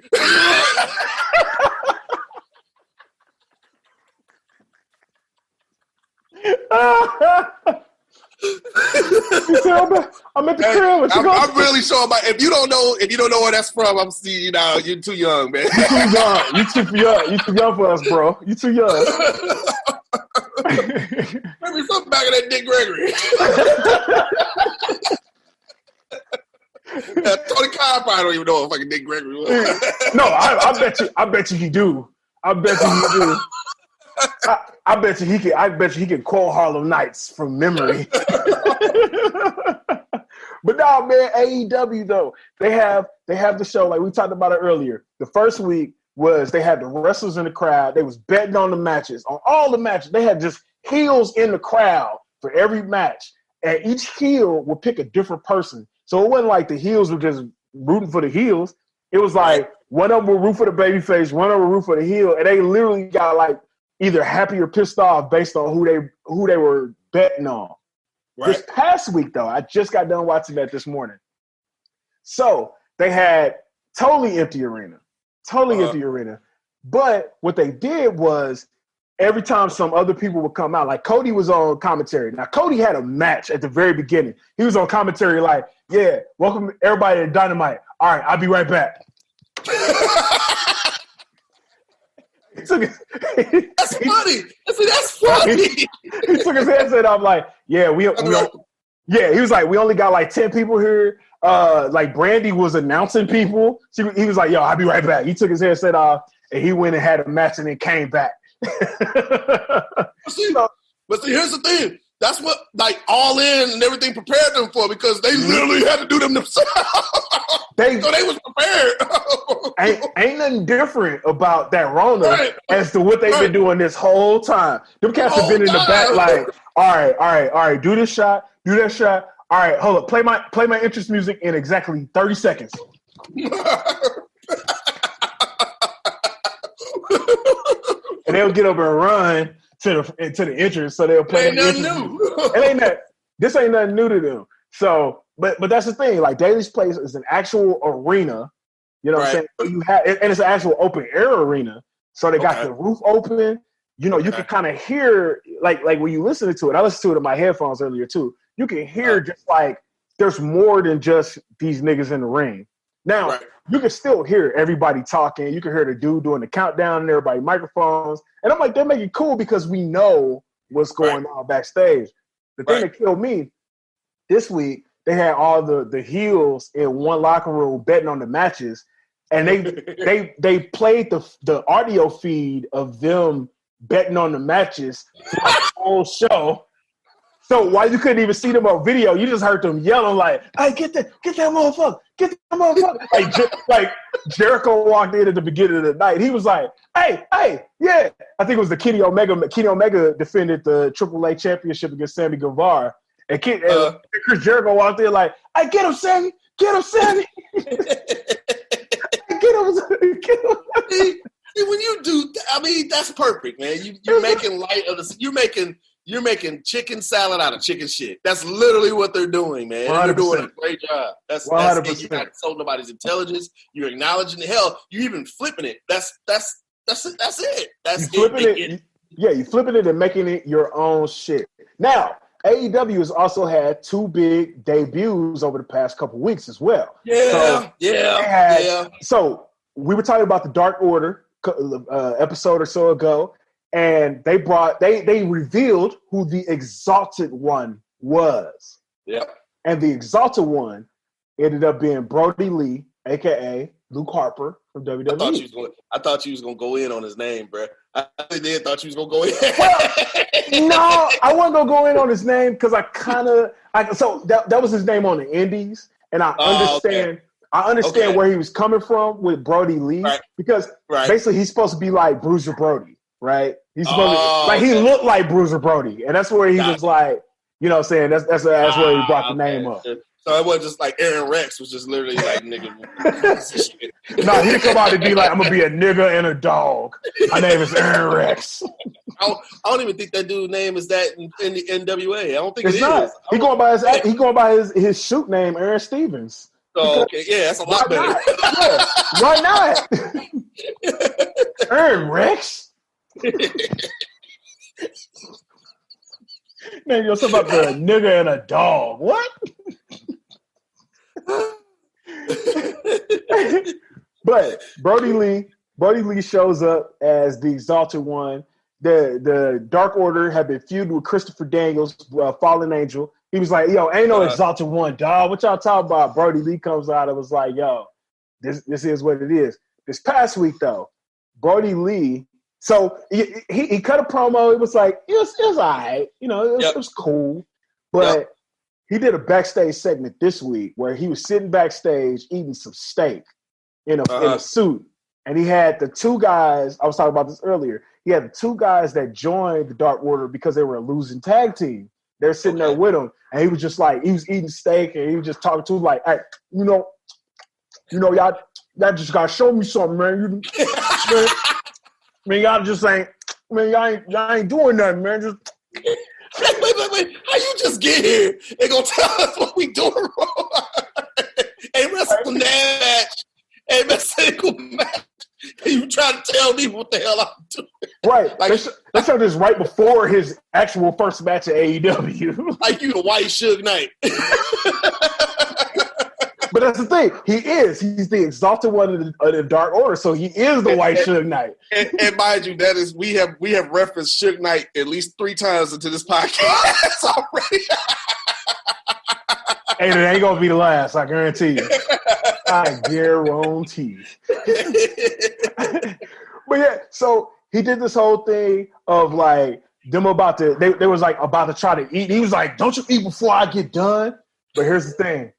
I'm at the crib. I'm really sure about. If you don't know where that's from, I'm seeing you now. You're too young, man. You're too young. You too young for us, bro. You too young. Bring me something back of that Dick Gregory. Tony Khan probably don't even know what fucking Dick Gregory was. No, I bet you he do. I bet you he do. I bet you he can quote Harlem Nights from memory. But no, man, AEW though, they have the show like we talked about it earlier. The first week was they had the wrestlers in the crowd. They was betting on the matches, on all the matches. They had just heels in the crowd for every match, and each heel would pick a different person. So it wasn't like the heels were just rooting for the heels. It was like one of them would root for the babyface, one of them would root for the heel, and they literally got like either happy or pissed off based on who they were betting on. Right. This past week, though, I just got done watching that this morning. So they had totally empty arena. But what they did was every time some other people would come out, like Cody was on commentary. Now, Cody had a match at the very beginning. He was on commentary like, yeah, welcome everybody to Dynamite. All right, I'll be right back. That's funny. That's funny. He took his headset off like, yeah, he was like, we only got like 10 people here. Like Brandy was announcing people. He was like, yo, I'll be right back. He took his headset off and he went and had a match and then came back. But see, here's the thing. That's what like All In and everything prepared them for because they literally had to do them themselves. So they was prepared. ain't nothing different about that Rona as to what they've been doing this whole time. Them cats have been in the back like, all right, do this shot, do that shot. All right, hold up, play my interest music in exactly 30 seconds. And they'll get up and run to the entrance, so they'll play. Ain't nothing new. This ain't nothing new to them. So, but that's the thing. Like Daily's Place is an actual arena. You know what I'm saying? So you have, and it's an actual open air arena. So they got the roof open. You know, you can kind of hear like when you listen to it. I listened to it in my headphones earlier too. You can hear just like there's more than just these niggas in the ring. Now you can still hear everybody talking. You can hear the dude doing the countdown and everybody microphones. And I'm like, they make it cool because we know what's going on backstage. The thing that killed me this week, they had all the heels in one locker room betting on the matches, and they played the audio feed of them betting on the matches throughout the whole show. So while you couldn't even see them on video, you just heard them yelling like, "Hey, get that motherfucker! Get that motherfucker!" like Jericho walked in at the beginning of the night. He was like, "Hey, yeah." I think it was the Kenny Omega. Kenny Omega defended the AAA championship against Sammy Guevara, and Chris Jericho walked in like, "Hey, get him, Sammy! Get him, Sammy. Get him. See, when you do, I mean, that's perfect, man. You're making light of this. You're making chicken salad out of chicken shit. That's literally what they're doing, man. And they're doing a great job. That's it. You're not insulting nobody's intelligence. You're acknowledging the hell. You're even flipping it. That's it. That's it. You're flipping it and making it your own shit. Now, AEW has also had 2 big debuts over the past couple weeks as well. So we were talking about the Dark Order episode or so ago, and they revealed who the Exalted One was. Yep. And the Exalted One ended up being Brodie Lee, a.k.a. Luke Harper from WWE. I thought you was going to go in on his name, bro. I really did thought you was going to go in. Well, no, I wasn't going to go in on his name because so that was his name on the Indies, and I understand. Okay. I understand where he was coming from with Brodie Lee because basically he's supposed to be like Bruiser Brody, right? He's supposed to, he looked like Bruiser Brody, and that's where he was like, you know what I'm saying? That's where he brought the name up. So it wasn't just like Aaron Rex was just literally like nigga. No, he didn't come out and be like, I'm gonna be a nigga and a dog. My name is Aaron Rex. I don't even think that dude's name is that in the NWA. I don't think it's not. He going by his shoot name, Aaron Stevens. Oh, okay, yeah, that's a lot better. Why not? Aaron Rex. Name yourself up for a nigga and a dog. What? But Brodie Lee shows up as the Exalted One. The Dark Order had been feuding with Christopher Daniels, Fallen Angel. He was like, yo, ain't no Exalted One, dog. What y'all talking about? Brodie Lee comes out and was like, yo, this is what it is. This past week, though, Brodie Lee, so he cut a promo. It was like, it was all right. You know, it was cool. But he did a backstage segment this week where he was sitting backstage eating some steak in a suit. And he had the 2 guys, I was talking about this earlier, he had the 2 guys that joined the Dark Order because they were a losing tag team. They're sitting there with him, and he was just like, he was eating steak, and he was just talking to him like, hey, you know, y'all just gotta show me something, man. Y'all just ain't, y'all ain't doing nothing, man. Just wait. How you just get here and gonna tell us what we doing wrong? Ain't wrestling that match. Ain't wrestling match. You trying to tell me what the hell I'm doing? Right. Like, they showed this right before his actual first match at AEW. Like you the white Suge Knight. But that's the thing. He's the Exalted One of the Dark Order, so he is the white Suge Knight. And mind you, that is we have referenced Suge Knight at least 3 times into this podcast already. And it ain't gonna be the last, I guarantee you. I guarantee. But yeah, so he did this whole thing of like them they was like about to try to eat. He was like, "Don't you eat before I get done?" But here's the thing.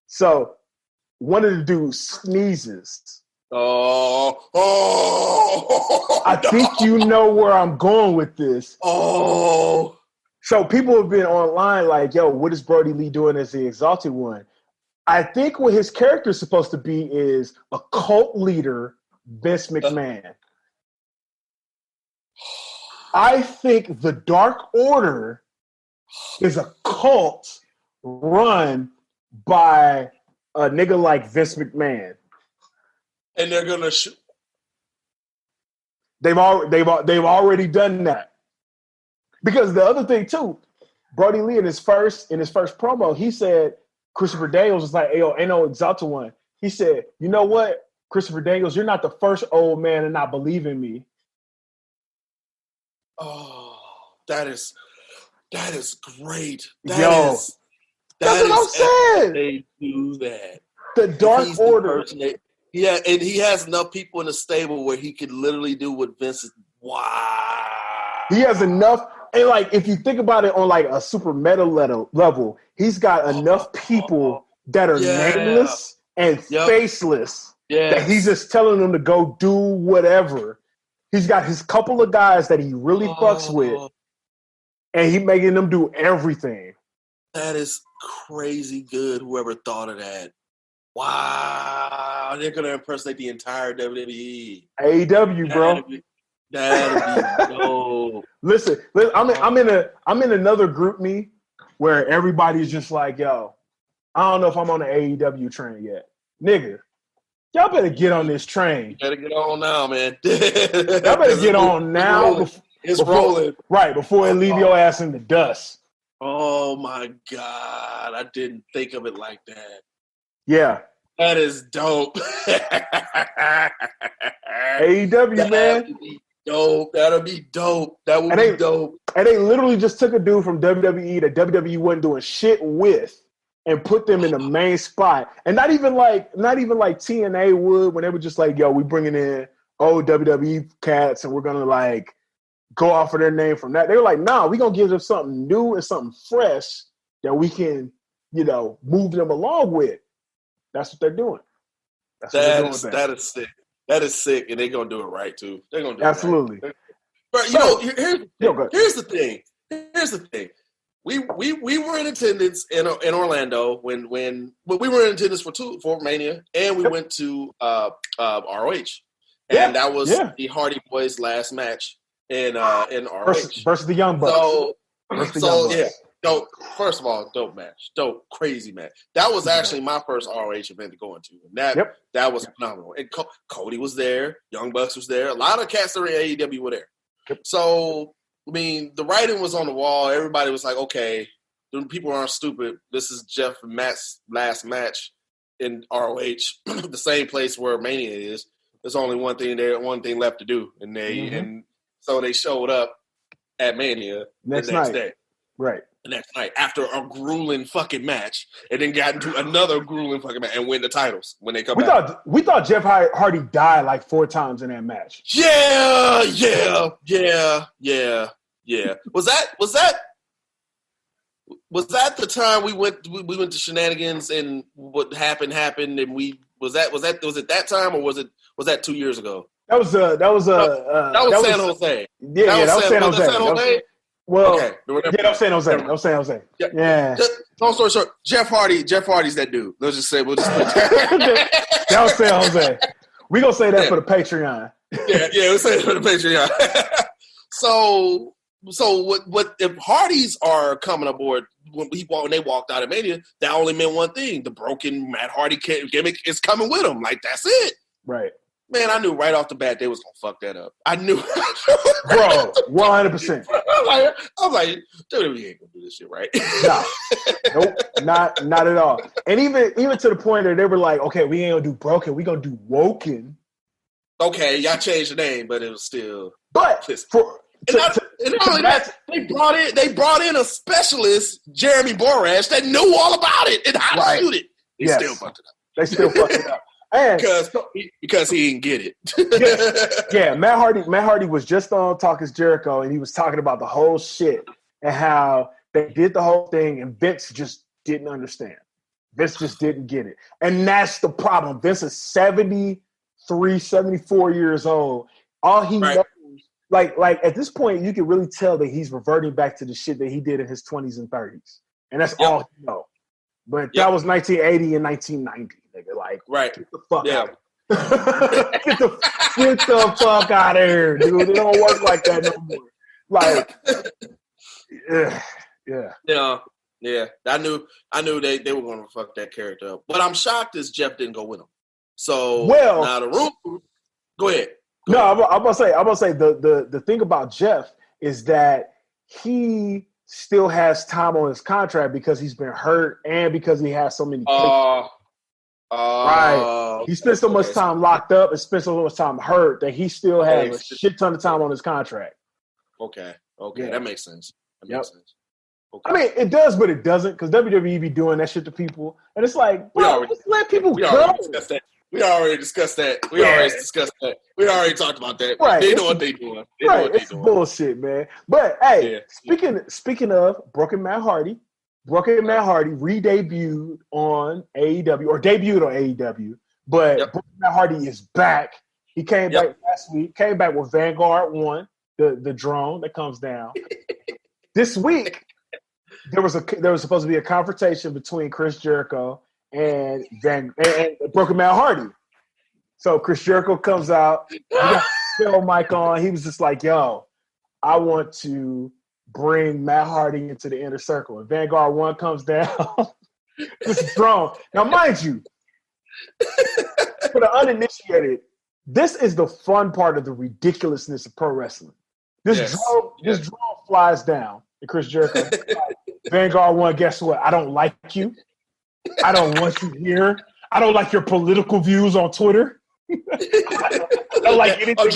So one of the dudes sneezes. I think you know where I'm going with this. So people have been online like, yo, what is Brodie Lee doing as the Exalted One? I think what his character is supposed to be is a cult leader, Vince McMahon. I think the Dark Order is a cult run by a nigga like Vince McMahon. And they're gonna shoot. They've already done that. Because the other thing too, Brodie Lee in his first promo, he said Christopher Daniels was like, "Hey, yo, ain't no Exalted One." He said, "You know what, Christopher Daniels, you're not the first old man to not believe in me." Oh, that is great. That's what I'm saying. They do that. The Dark Order. Yeah, and he has enough people in the stable where he could literally do what Vince is. Wow. He has enough. And like, if you think about it on like a super meta level, he's got enough people that are nameless and faceless that he's just telling them to go do whatever. He's got his couple of guys that he really fucks with, and he making them do everything. That is crazy good. Whoever thought of that. Wow, they're gonna impersonate the entire WWE. AEW, bro. That'd be dope. Listen, I'm in another group me where everybody's just like, yo, I don't know if I'm on the AEW train yet. Nigga, y'all better get on this train. You better get on now, man. Y'all better get on now. It's rolling. Right, before it leave your ass in the dust. Oh, my God. I didn't think of it like that. Yeah. That is dope. AEW, man. Dope. That'll be dope. That would be dope. And they literally just took a dude from WWE that WWE wasn't doing shit with and put them in the main spot. And not even like TNA would, when they were just like, yo, we bringing in old WWE cats and we're gonna like go off of their name from that. They were like, nah, we're gonna give them something new and something fresh that we can, move them along with. That's what they're doing. That is sick. That is sick, and they're gonna do it right too. They're gonna do absolutely. It right. But here's the thing. Here's the thing. We were in attendance in Orlando when we were in attendance for Mania, and we went to ROH, and that was the Hardy Boys' last match in ROH versus the Young Bucks. Dope. First of all, dope match, dope, crazy match. That was actually my first ROH event to go into, and that was phenomenal. And Cody was there, Young Bucks was there, a lot of cats that were in AEW were there. Yep. So, I mean, the writing was on the wall. Everybody was like, okay, people aren't stupid. This is Jeff and Matt's last match in ROH, the same place where Mania is. There's only one thing left to do, and so they showed up at Mania the next day. Right. The next night after a grueling fucking match, and then got into another grueling fucking match and win the titles when they come back. We thought Jeff Hardy died like 4 times in that match. Yeah. Was that the time we went to shenanigans and what happened and was it that time, or was that 2 years ago? That was San Jose. Yeah, that was San Jose. San Jose? Well, okay. That was San Jose. That was San Jose. Yeah. Long story short, Jeff Hardy's that dude. We'll just put that was San Jose. We're going to say that for the Patreon. Yeah, we'll say it for the Patreon. So what if Hardys are coming aboard when they walked out of Mania, that only meant one thing. The broken Matt Hardy gimmick is coming with them. Like, that's it. Right. Man, I knew right off the bat they was going to fuck that up. I knew. Bro, 100%. I was like, WWE ain't going to do this shit right. Nah. Nope, not at all. And even to the point that they were like, okay, we ain't going to do broken. We going to do woken. Okay, y'all changed the name, but it was still. But they brought in a specialist, Jeremy Borash, that knew all about it and how to shoot it. They still fucked it up. They still fucked it up. And because he didn't get it. yeah, Matt Hardy was just on Talk Is Jericho, and he was talking about the whole shit and how they did the whole thing, and Vince just didn't understand. Vince just didn't get it. And that's the problem. Vince is 73, 74 years old. All he knows, like at this point, you can really tell that he's reverting back to the shit that he did in his 20s and 30s. And that's all he knows. But that was 1980 and 1990. Nigga, like, get the fuck out. get the fuck out of here, dude. It don't work like that no more. Like, yeah. I knew they were going to fuck that character up. What I'm shocked is Jeff didn't go with him. So now the room. Go ahead. I'm gonna say the thing about Jeff is that he still has time on his contract because he's been hurt and because he has so many cases. Right. He spent so much time locked up and spent so much time hurt that he still has a shit ton of time on his contract. Okay. That makes sense. Makes sense. Okay. I mean, it does, but it doesn't, because WWE be doing that shit to people. And it's like, bro, just let people go. We already discussed that. We already talked about that. Right. They know what they doing. It's bullshit, man. But, hey, speaking of Broken Matt Hardy re-debuted on AEW, or debuted on AEW, but Broken Matt Hardy is back. He came back last week, came back with Vanguard 1, the drone that comes down. This week, there was supposed to be a confrontation between Chris Jericho and Broken Matt Hardy. So Chris Jericho comes out. He got Phil mic on. He was just like, yo, I want to bring Matt Hardy into the inner circle. And Vanguard 1 comes down. This is drone. Now, mind you, for the uninitiated, this is the fun part of the ridiculousness of pro wrestling. This drone flies down, and Chris Jericho, Vanguard 1, guess what? I don't like you. I don't want you here. I don't like your political views on Twitter. I don't like anything.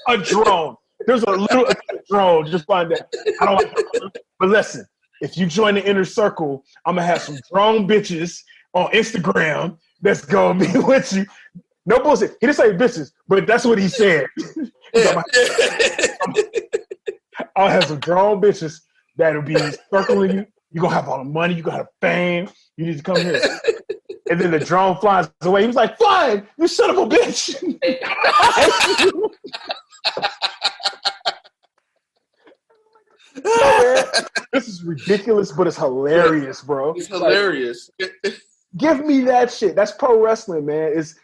A drone. There's a little drone. Just find that. I don't like it. But listen, if you join the inner circle, I'm going to have some drone bitches on Instagram that's going to be with you. No bullshit. He didn't say bitches, but that's what he said. I'll have some drone bitches that'll be circling you. You're going to have all the money. You're going to have fame. You need to come here. And then the drone flies away. He was like, fine, you son of a bitch. This is ridiculous, but it's hilarious, bro. It's hilarious. Give me that shit. That's pro wrestling, man. It's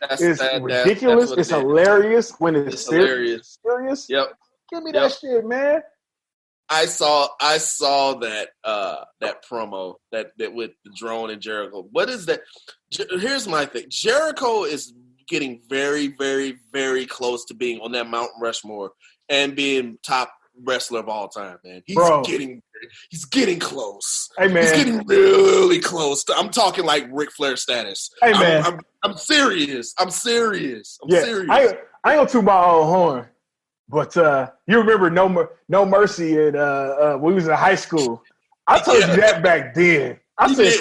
ridiculous. It's hilarious when it's serious. Yep. Give me that shit, man. I saw that promo that with the drone and Jericho. What is that? Here's my thing. Jericho is getting very, very, very close to being on that Mount Rushmore and being top wrestler of all time, man. He's getting close. Hey, man. He's getting really close. I'm talking like Ric Flair status. Hey, man. I'm serious. I'm serious. I ain't gonna toot my own horn. But you remember No Mercy when we was in high school. I told you that back then. I said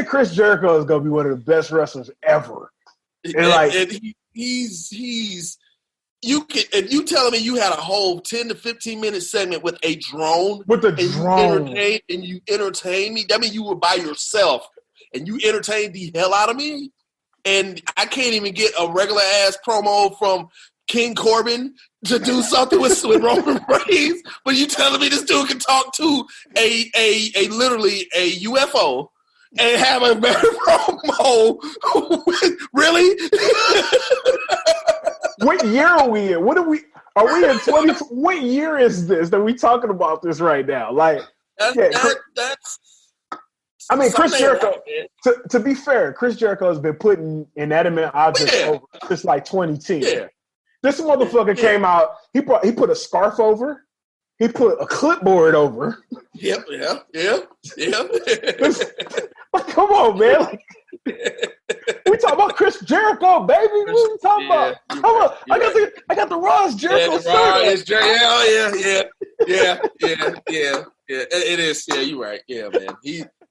Chris Jericho is gonna be one of the best wrestlers ever. And he's you telling me you had a whole 10 to 15 minute segment with a drone and you entertained me. That means you were by yourself and you entertained the hell out of me. And I can't even get a regular ass promo from King Corbin to do something with Roman Reigns, but you telling me this dude can talk to a literally a UFO and have a better promo? Really? What year are we in? Are we in 20? What year is this that we talking about this right now? Like, that's. I mean, Chris Jericho. To be fair, Chris Jericho has been putting inanimate objects over since like 2010. Yeah. This motherfucker came out. He put a scarf over. He put a clipboard over. Yep. Like, come on, man. Like, we talking about Chris Jericho, baby. What are we talking about? Come on. I got the Ross Jericho shirt. Yeah. It is. Yeah, you're right. Yeah, man.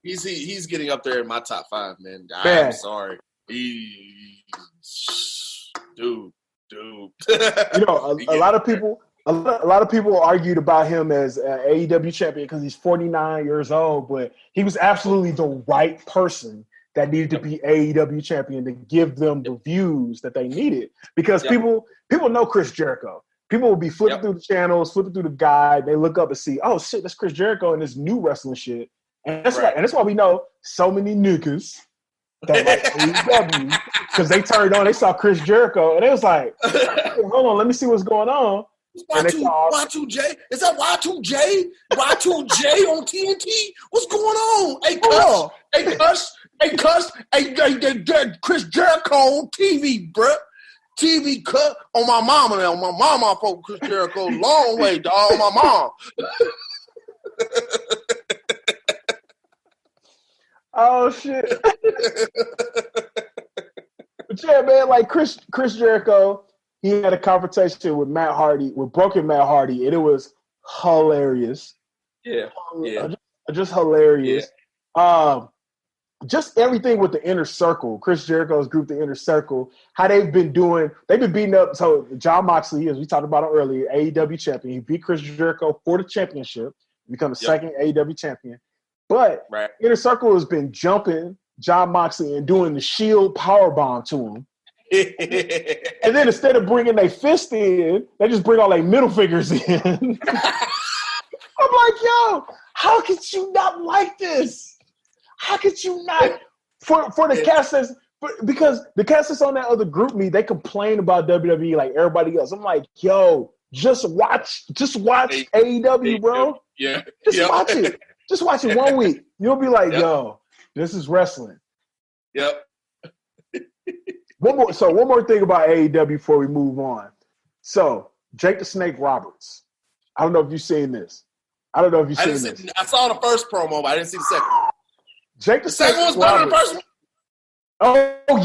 He's getting up there in my top 5, man. I'm sorry. Dude. You know, a lot of people argued about him as AEW champion because he's 49 years old, but he was absolutely the right person that needed to be AEW champion to give them the views that they needed. Because people know Chris Jericho. People will be flipping through the channels, flipping through the guide. They look up and see, oh shit, that's Chris Jericho and this new wrestling shit. And that's why we know so many niggas that like AEW, because they turned on, they saw Chris Jericho, and they was like, hey, hold on, let me see what's going on. Y2J? Is that Y2J? Y2J on TNT? What's going on? Hey, Chris Jericho on TV, bruh. TV cut on my mama now. My mama, I fought Chris Jericho long way, dog. My mom. Oh shit! But yeah, man, like Chris Jericho, he had a confrontation with Matt Hardy, with Broken Matt Hardy, and it was hilarious. Yeah. Just hilarious. Yeah. Just everything with the Inner Circle, Chris Jericho's group, the Inner Circle, how they've been beating up. So John Moxley, as we talked about it earlier, AEW champion. He beat Chris Jericho for the championship, become the second AEW champion. But Inner Circle has been jumping John Moxley and doing the Shield powerbomb to him. And then instead of bringing their fist in, they just bring all their middle fingers in. I'm like, yo, how could you not like this? How could you not? for the cast because the cast that's on that other group me, they complain about WWE like everybody else. I'm like, yo, just watch AEW, bro. Yeah. Just watch it. Just watch it 1 week. You'll be like, yo, this is wrestling. Yep. One more thing about AEW before we move on. So, Jake the Snake Roberts. I don't know if you've seen this. I saw the first promo, but I didn't see the second. Jake The second one's better than the first one.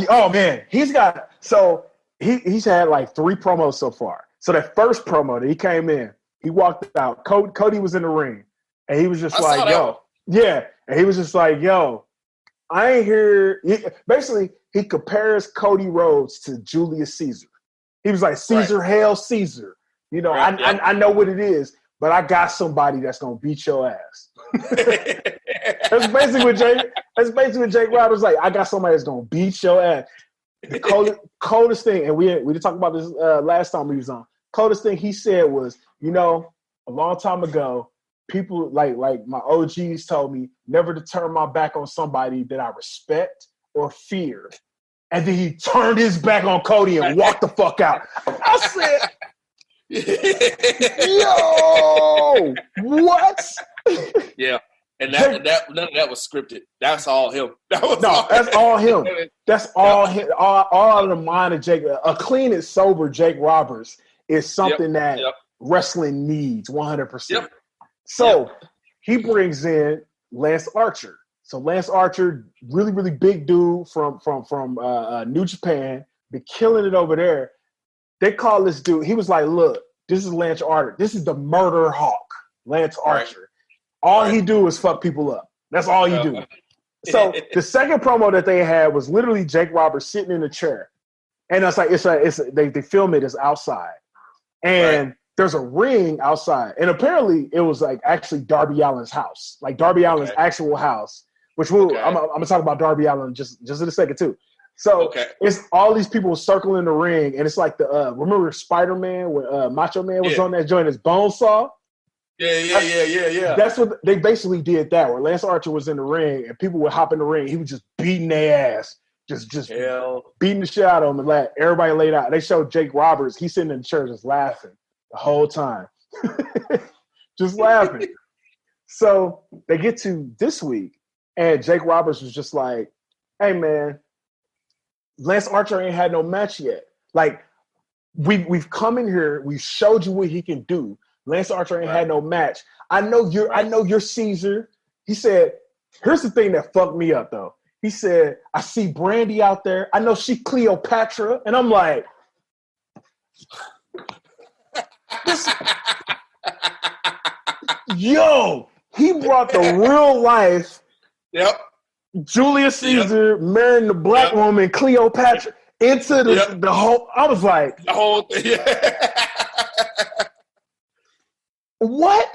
Oh man, he's had like 3 promos so far. So that first promo that he came in, he walked out. Cody was in the ring, and he was just like, "Yo, yeah," and he was just like, "Yo, I ain't here." Basically, he compares Cody Rhodes to Julius Caesar. He was like, "Caesar, hail Caesar." You know, I know what it is, but I got somebody that's gonna beat your ass. That's basically what Jake Roberts like. I got somebody that's gonna beat your ass. The coldest thing, and we didn't talk about this last time we was on. Coldest thing he said was, you know, a long time ago, people like my OGs told me never to turn my back on somebody that I respect or fear. And then he turned his back on Cody and walked the fuck out. I said, yo, what? Yeah. And none of that was scripted. That's all him. That's all him. That's all him. All of the mind of Jake. A clean and sober Jake Roberts is something that wrestling needs 100%. Yep. So he brings in Lance Archer. So Lance Archer, really, really big dude from New Japan, been killing it over there. They call this dude. He was like, "Look, this is Lance Archer. This is the murder hawk, Lance Archer. All he do is fuck people up. That's all he do." So the second promo that they had was literally Jake Roberts sitting in a chair, and they film it as outside, and there's a ring outside, and apparently it was like actually Darby Allin's house, like Darby Allin's actual house. Which I'm gonna talk about Darby Allin just in a second too. So it's all these people circling the ring, and it's like the remember Spider-Man when Macho Man was on that joint, his bone saw. Yeah. That's what they basically did. That where Lance Archer was in the ring, and people would hop in the ring. He was just beating their ass, just beating the shit out of them, and let everybody laid out. They showed Jake Roberts. He's sitting in the chair just laughing the whole time, just laughing. So they get to this week. And Jake Roberts was just like, "Hey man, Lance Archer ain't had no match yet. Like we've come in here, we've showed you what he can do. Lance Archer ain't had no match. I know you're Caesar." He said, "Here's the thing that fucked me up though." He said, "I see Brandy out there. I know she Cleopatra," and I'm like, yo, he brought the real life. Yep. Julius Caesar marrying the black woman Cleopatra into the whole. I was like, the whole thing. Yeah. What?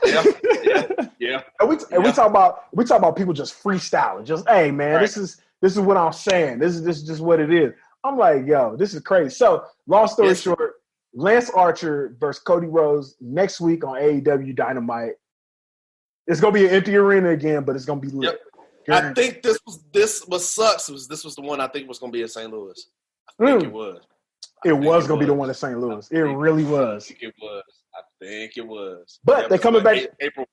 Yeah. And we talk about people just freestyling. Just, hey man, this is what I'm saying. This is just what it is. I'm like, yo, this is crazy. So, long story short, Lance Archer versus Cody Rhodes next week on AEW Dynamite. It's gonna be an empty arena again, but it's gonna be lit. Yep. I think this was the one I think was going to be in St. Louis. I think it was. It was going to be the one in St. Louis. It really was. I think it was. But they're coming back April.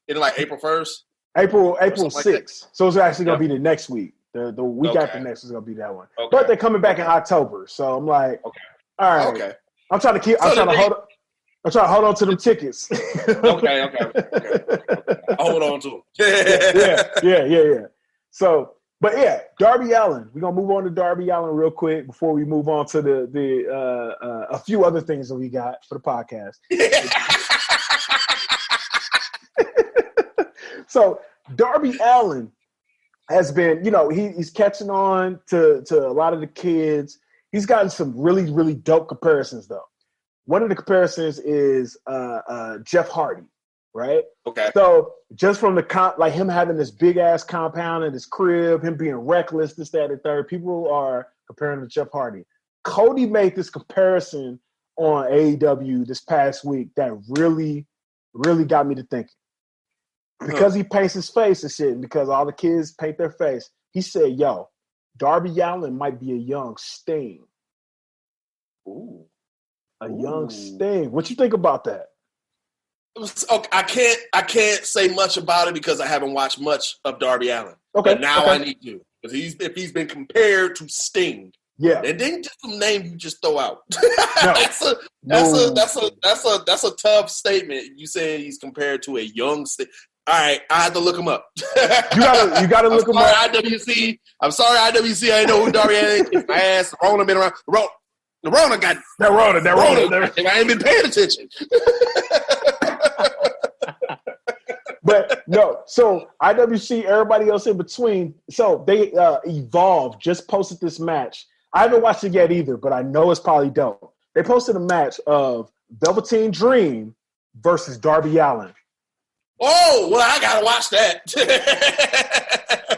Isn't it like April 1st? April 6th. So it's actually going to be the next week. The week after next is going to be that one. Okay. But they're coming back in October. So I'm like, all right. Okay. I'm trying to hold on to them tickets. Okay. Hold on to them. Yeah. So, but yeah, Darby Allin. We're gonna move on to Darby Allin real quick before we move on to the a few other things that we got for the podcast. So Darby Allin has been, he's catching on to a lot of the kids. He's gotten some really, really dope comparisons though. One of the comparisons is Jeff Hardy, right? Okay. So just from the him having this big ass compound in his crib, him being reckless, this, that, and third, people are comparing him to Jeff Hardy. Cody made this comparison on AEW this past week that really, really got me to thinking. Because he paints his face and shit, and because all the kids paint their face, he said, "Yo, Darby Allin might be a young Sting. Ooh. A young Sting. What you think about that? Okay, I can't say much about it because I haven't watched much of Darby Allin. Okay. But now I need to. Because if he's been compared to Sting. Yeah. And then just some name you just throw out. No. That's a tough statement. You say he's compared to a young Sting. All right, I had to look him up. You gotta look him up. IWC. I'm sorry, IWC. I didn't know who Darby Allin is. I asked Rona been around. The Rona got that Rona. And I ain't been paying attention. But no, so IWC, everybody else in between. So they Evolve just posted this match. I haven't watched it yet either, but I know it's probably dope. They posted a match of Velveteen Dream versus Darby Allin. Oh, well, I gotta watch that.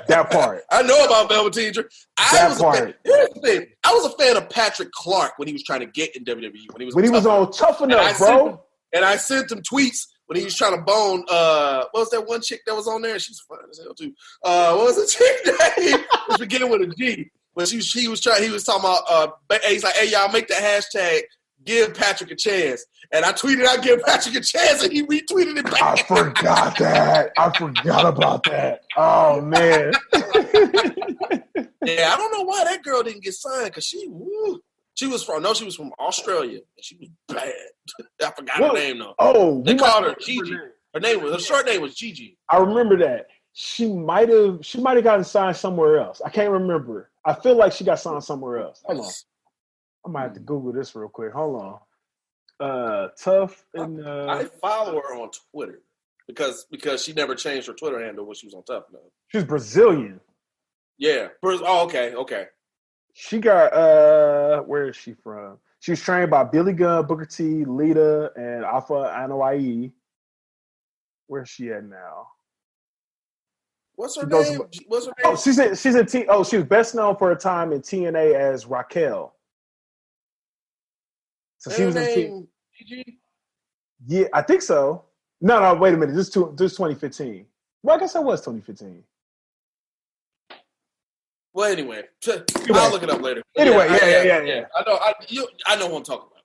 That part. I know about Velveteen Dream. Here's the thing. I was a fan of Patrick Clark when he was trying to get in WWE. When he was on Tough Enough, bro. And I sent him tweets when he was trying to bone. What was that one chick that was on there? She's fine as hell too. What was the chick name? It was beginning with a G. But he was talking about. He's like, "Hey, y'all, make the hashtag give Patrick a chance." And I tweeted, "I give Patrick a chance," and he retweeted it back. I forgot that. I forgot about that. Oh man. Yeah, I don't know why that girl didn't get signed because she was from Australia. And she was bad. I forgot her name though. Oh, they called her Gigi. Her short name was Gigi. I remember that. She might have gotten signed somewhere else. I can't remember. I feel like she got signed somewhere else. Hold on. I might have to Google this real quick. Hold on. Tough and I follow her on Twitter because she never changed her Twitter handle when she was on Tough Enough. She's Brazilian. Yeah. Oh, okay. She got where is she from? She was trained by Billy Gunn, Booker T, Lita, and Alpha Anoa'i. Where's she at now? What's her name? Oh, she's in T. Oh, she was best known for her time in TNA as Raquel. So she was in Gigi? Yeah, I think so. No, wait a minute. This is 2015. Well, I guess that was 2015. Well, anyway, I'll look it up later. Anyway, yeah. I know who I'm talking about.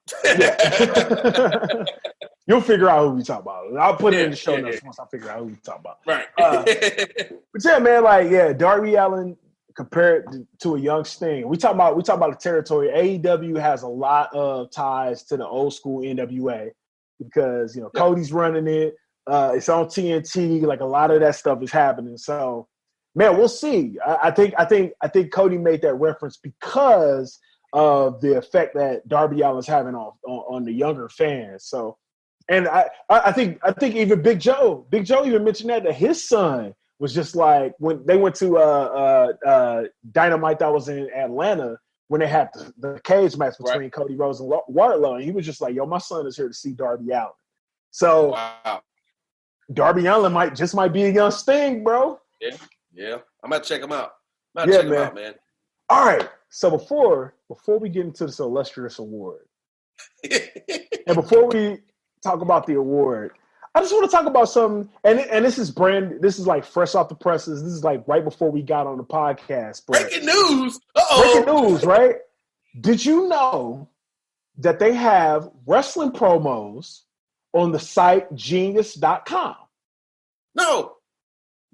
You'll figure out who we talk about. I'll put it in the show notes once I figure out who we talk about. Right. But yeah, man, Darby Allin compared to a young Sting. We talk about the territory. AEW has a lot of ties to the old school NWA because Cody's running it. It's on TNT. Like a lot of that stuff is happening. So, man, we'll see. I think Cody made that reference because of the effect that Darby Allin's having on the younger fans. So, and I think even Big Joe even mentioned that his son was just like when they went to Dynamite that was in Atlanta when they had the cage match between Cody Rhodes and Wardlow, and he was just like, "Yo, my son is here to see Darby Allin." So, wow. Darby Allin might be a young Sting, bro. Yeah. I'm about to check him out. Man. All right. So before we get into this illustrious award, and before we talk about the award, I just want to talk about something, and this is like fresh off the presses. This is like right before we got on the podcast. Breaking news. Breaking news, right? Did you know that they have wrestling promos on the site genius.com? No.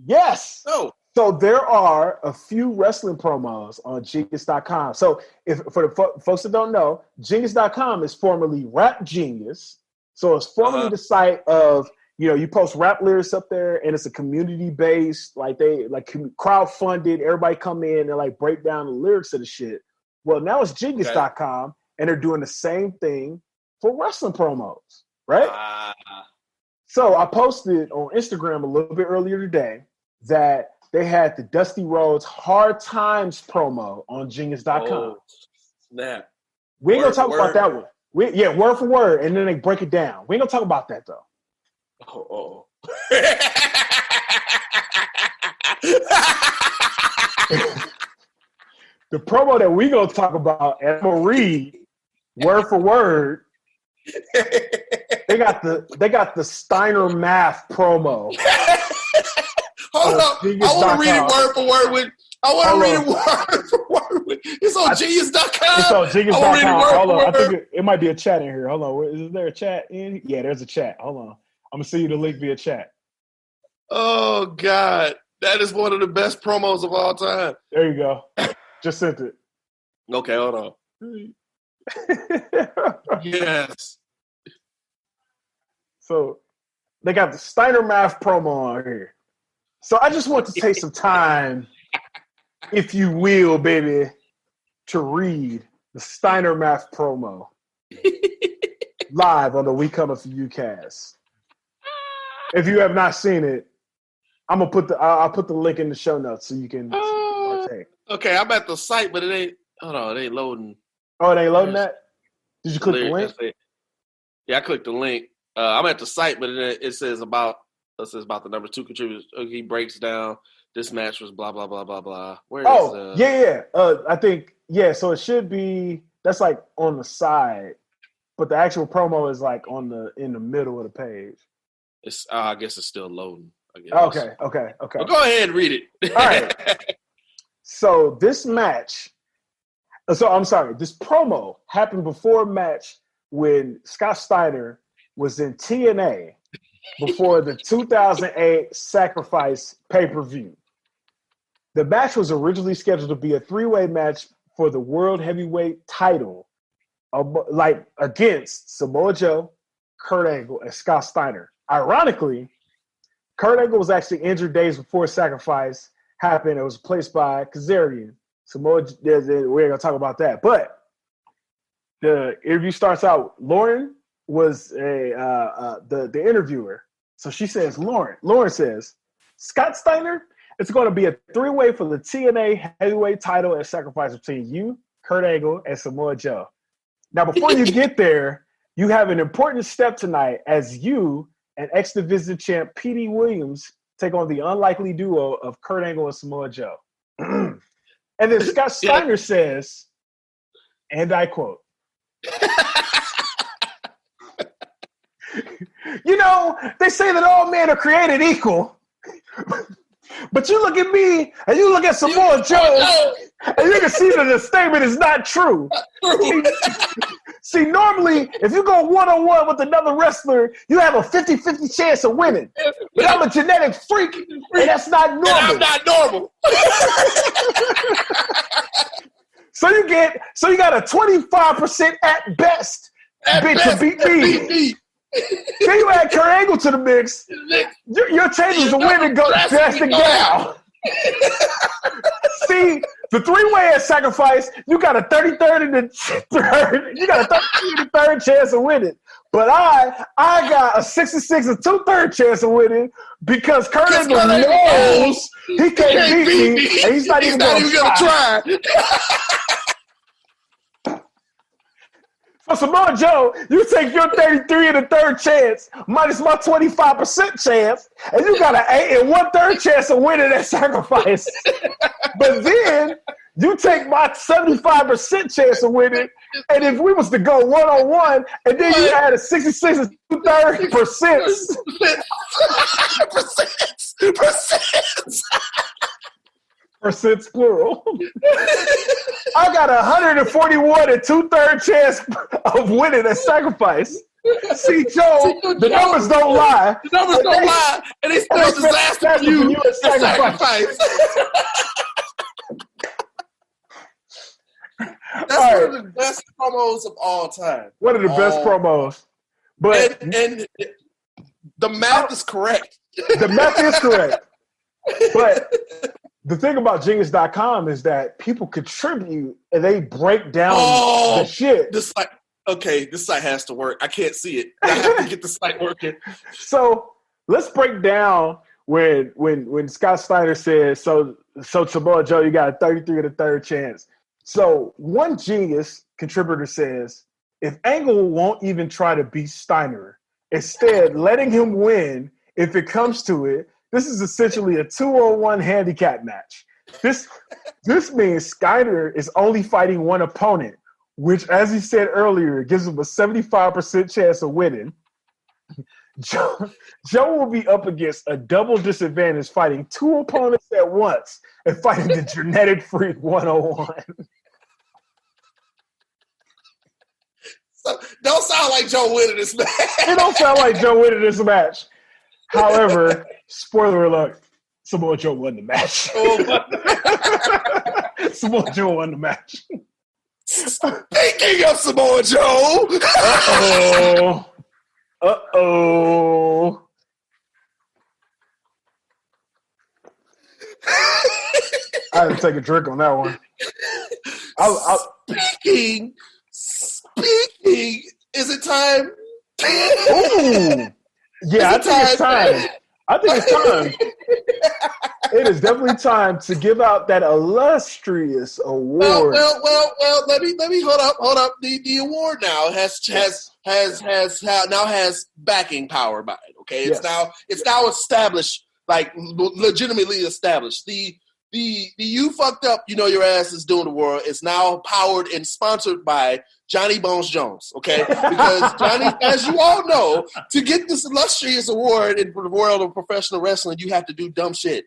Yes. No. So there are a few wrestling promos on genius.com. So for the folks that don't know, genius.com is formerly Rap Genius. So it's formerly the site of, you post rap lyrics up there and it's a community-based, like they crowdfunded, everybody come in and like break down the lyrics of the shit. Well, now it's genius.com and they're doing the same thing for wrestling promos, right? So I posted on Instagram a little bit earlier today that they had the Dusty Rhodes Hard Times promo on genius.com. Oh, snap. We ain't going to talk about that one. Word for word, and then they break it down. We ain't gonna talk about that though. Oh. The promo that we gonna talk about, and I'm gonna read word for word. They got the Steiner math promo. Hold up, I want to read it word for word I want to read it word for word. It's on genius.com. It's on genius.com. Hold on. I Word. think it might be a chat in here. Hold on. Is there a chat in? Yeah, there's a chat. Hold on. I'm going to send you the link via chat. Oh, God. That is one of the best promos of all time. There you go. Just sent it. Okay, hold on. Yes. So they got the Steiner math promo on here. So I just want to take some time, if you will, baby, to read the Steiner math promo live on the We Comin For Ya cast. If you have not seen it, I'll put the link in the show notes so you can partake. Okay, I'm at the site, but it ain't. Hold on, it ain't loading. Oh, it ain't loading that? Did you click the link? Yeah, I clicked the link. I'm at the site, but it says about the number 2 contributors. He breaks down this match was blah blah blah blah blah. Where is yeah. I think so it should be that's like on the side, but the actual promo is like in the middle of the page. It's I guess it's still loading. I guess. Okay. Well, go ahead and read it. All right. So this match. So I'm sorry. This promo happened before a match when Scott Steiner was in TNA before the 2008 Sacrifice pay-per-view. The match was originally scheduled to be a 3-way match for the World Heavyweight title, like against Samoa Joe, Kurt Angle, and Scott Steiner. Ironically, Kurt Angle was actually injured days before Sacrifice happened. It was replaced by Kazarian. Samoa, we ain't gonna talk about that. But the interview starts out. Lauren was the interviewer. So she says, Lauren says, Scott Steiner, it's going to be a 3-way for the TNA heavyweight title at Sacrifice between you, Kurt Angle, and Samoa Joe. Now, before you get there, you have an important step tonight as you and ex-division champ P.D. Williams take on the unlikely duo of Kurt Angle and Samoa Joe. And then Scott Steiner says, and I quote, you know, they say that all men are created equal. But you look at me and you look at Samoa Joe and you can see that the statement is not true. See, normally, if you go one-on-one with another wrestler, you have a 50-50 chance of winning. But I'm a genetic freak, and that's not normal. And I'm not normal. So you got a 25% at best to beat me. Then you add Kurt Angle to the mix. Your chances of winning go drastic down. See, the 3-way at Sacrifice, you got a 33rd and a third. You got a 33rd and a third chance of winning. But I got a 66 and 2/3 chance of winning because Kurt Angle knows he can't beat me, and he's not even going to try. So Samoa Joe, you take your 33 and a third chance minus my 25% chance, and you got an 8 and 1/3 chance of winning that Sacrifice. But then you take my 75% chance of winning, and if we was to go one-on-one, and then you add a 66 and 2/3%. Percents plural. I got 141 and 2/3 chance of winning a Sacrifice. See, Joe, the numbers don't lie. The numbers don't lie, and they still disaster for you at Sacrifice. That's one of the best promos of all time. One of the best promos. But and the math is correct. The math is correct. But the thing about Genius.com is that people contribute and they break down the shit. This site has to work. I can't see it. I have to get the site working. So let's break down when Scott Steiner says, so Samoa Joe, you got a 33 and a third chance. So one Genius contributor says, if Angle won't even try to beat Steiner, instead letting him win if it comes to it, this is essentially a 2-on-1 handicap match. This means Steiner is only fighting one opponent, which, as he said earlier, gives him a 75% chance of winning. Joe will be up against a double disadvantage fighting two opponents at once and fighting the Genetic Freak 101. So, don't sound like Joe winning this match. It don't sound like Joe winning this match. However, spoiler alert, Samoa Joe won the match. Samoa Joe won the match. Speaking of Samoa Joe. Uh-oh. I had to take a drink on that one. Speaking, is it time? Ooh. Yeah, I think it's time. It is definitely time to give out that illustrious award. Well. Let me hold up. The award now has backing power by it. Okay, it's now established, like legitimately established. The you fucked up, you know your ass is doing the world. It's now powered and sponsored by Johnny Bones Jones, okay? Because Johnny, as you all know, to get this illustrious award in the world of professional wrestling, you have to do dumb shit.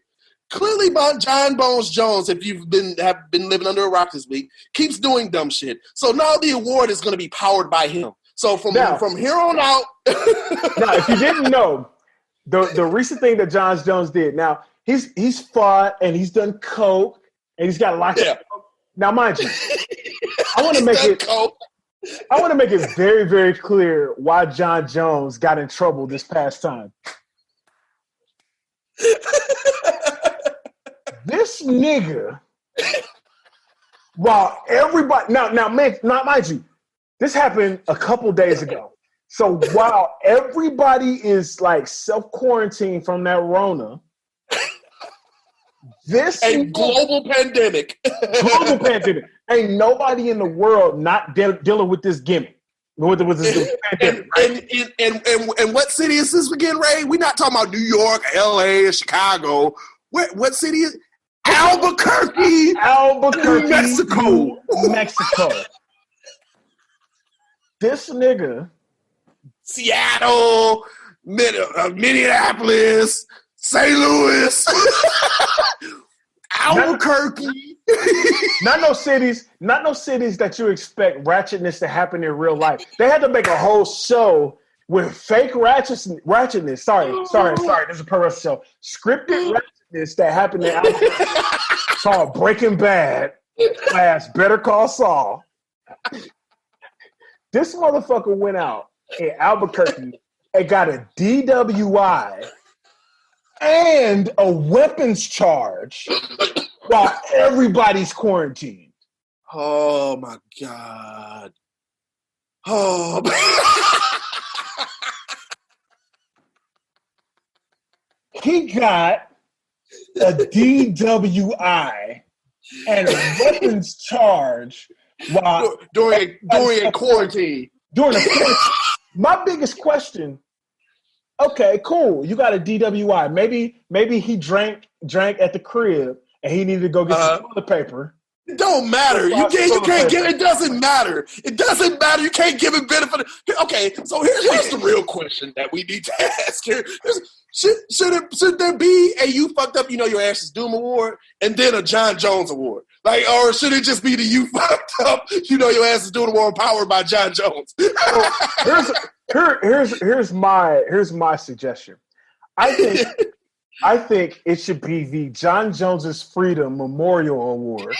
Clearly, John Bones Jones, if you've been living under a rock this week, keeps doing dumb shit. So now the award is going to be powered by him. So from here on out. Now, if you didn't know, the recent thing that John Jones did. Now he's fought and he's done coke and he's got a lot of coke. Now, mind you, I want to make it very, very clear why John Jones got in trouble this past time. This nigga, while everybody now, man, not mind you, this happened a couple days ago. So while everybody is like self-quarantined from that Rona, global pandemic. Ain't nobody in the world not dealing with this gimmick. With this pandemic, right? And what city is this again, Ray? We're not talking about New York, LA, Chicago. What city is Albuquerque, Mexico. This nigga, Seattle, Minneapolis, St. Louis, Albuquerque. Not no cities that you expect ratchetness to happen in real life. They had to make a whole show with fake ratchetness. Sorry. This is a pro wrestling show. Scripted ratchetness that happened in Albuquerque called Breaking Bad / Better Call Saul. This motherfucker went out in Albuquerque and got a DWI and a weapons charge while everybody's quarantined. Oh my God. Oh. He got a DWI and a weapons charge while during a quarantine. My biggest question. Okay, cool. You got a DWI. Maybe he drank at the crib and he needed to go get some toilet paper. It don't matter. You can't give it. Doesn't matter. It doesn't matter. You can't give it benefit. Okay, so here's the real question that we need to ask here. Should there be a you fucked up, you know your ass is doom award and then a John Jones award? Like, or should it just be the you fucked up, you know your ass is doing award powered by John Jones? Here's my suggestion. I think it should be the John Jones's Freedom Memorial Award.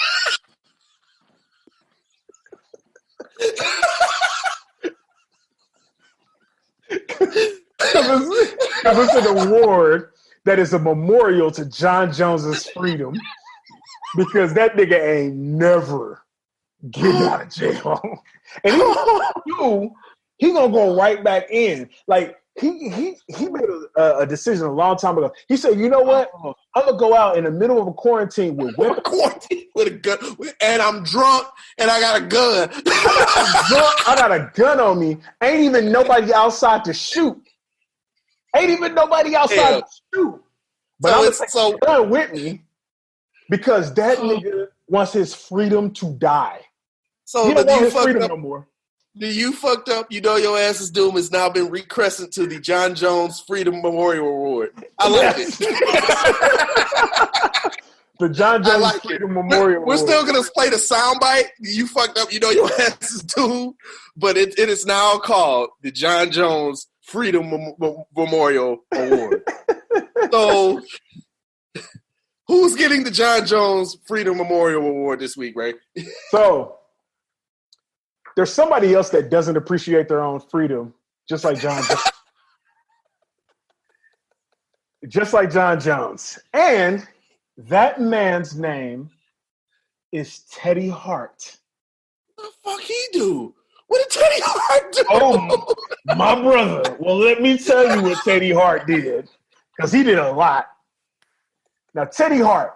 It's an award that is a memorial to John Jones's freedom because that nigga ain't never getting out of jail. And he gonna go right back in. Like, he made a decision a long time ago. He said, you know what? I'm going to go out in the middle of a quarantine with a gun. And I'm drunk and I got a gun. I got a gun on me. Ain't even nobody outside to shoot. But I'm going to take a gun with me because that nigga wants his freedom to die. So he don't want his freedom no more. You fucked up. You know your ass is doomed. Has now been recrescent to the John Jones Freedom Memorial Award. I like it. The John Jones Freedom Memorial We're Award. still going to play the soundbite. You fucked up. You know your ass is doomed. But it is now called the John Jones Freedom Memorial Award. So, who's getting the John Jones Freedom Memorial Award this week, Ray? So, there's somebody else that doesn't appreciate their own freedom, just like John Jones. Just like John Jones. And that man's name is Teddy Hart. What the fuck he do? What did Teddy Hart do? Oh, my brother. Well, let me tell you what Teddy Hart did, because he did a lot. Now, Teddy Hart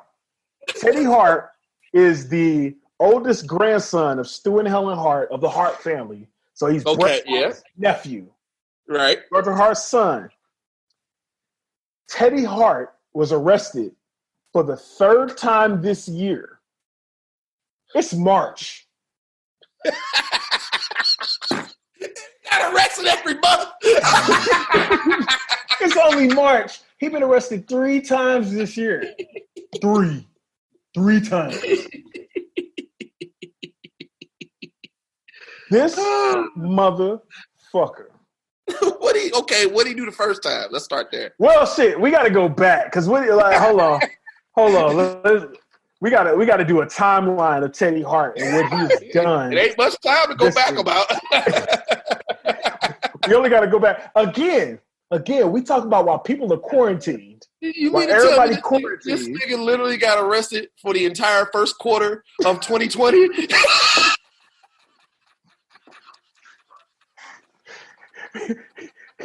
is the oldest grandson of Stu and Helen Hart of the Hart family. So he's Bret Hart's nephew. Right. Bret Hart's son. Teddy Hart was arrested for the third time this year. It's March. Got arrested every month. It's only March. He's been arrested 3 times this year. Three times. This motherfucker. What did he do the first time? Let's start there. Well, shit, we got to go back because hold on. We got to do a timeline of Teddy Hart and what he's done. It ain't much time to go back week. about. We only got to go back again. We talk about why people are quarantined. You Why mean to tell me quarantined? this nigga literally got arrested for the entire first quarter of 2020?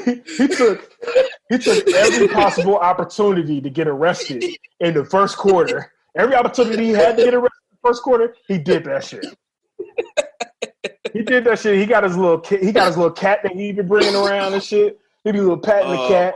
He took every possible opportunity to get arrested in the first quarter. Every opportunity he had to get arrested in the first quarter, he did that shit. He did that shit. He got his little cat that he been bringing around and shit. He be a little patting the cat.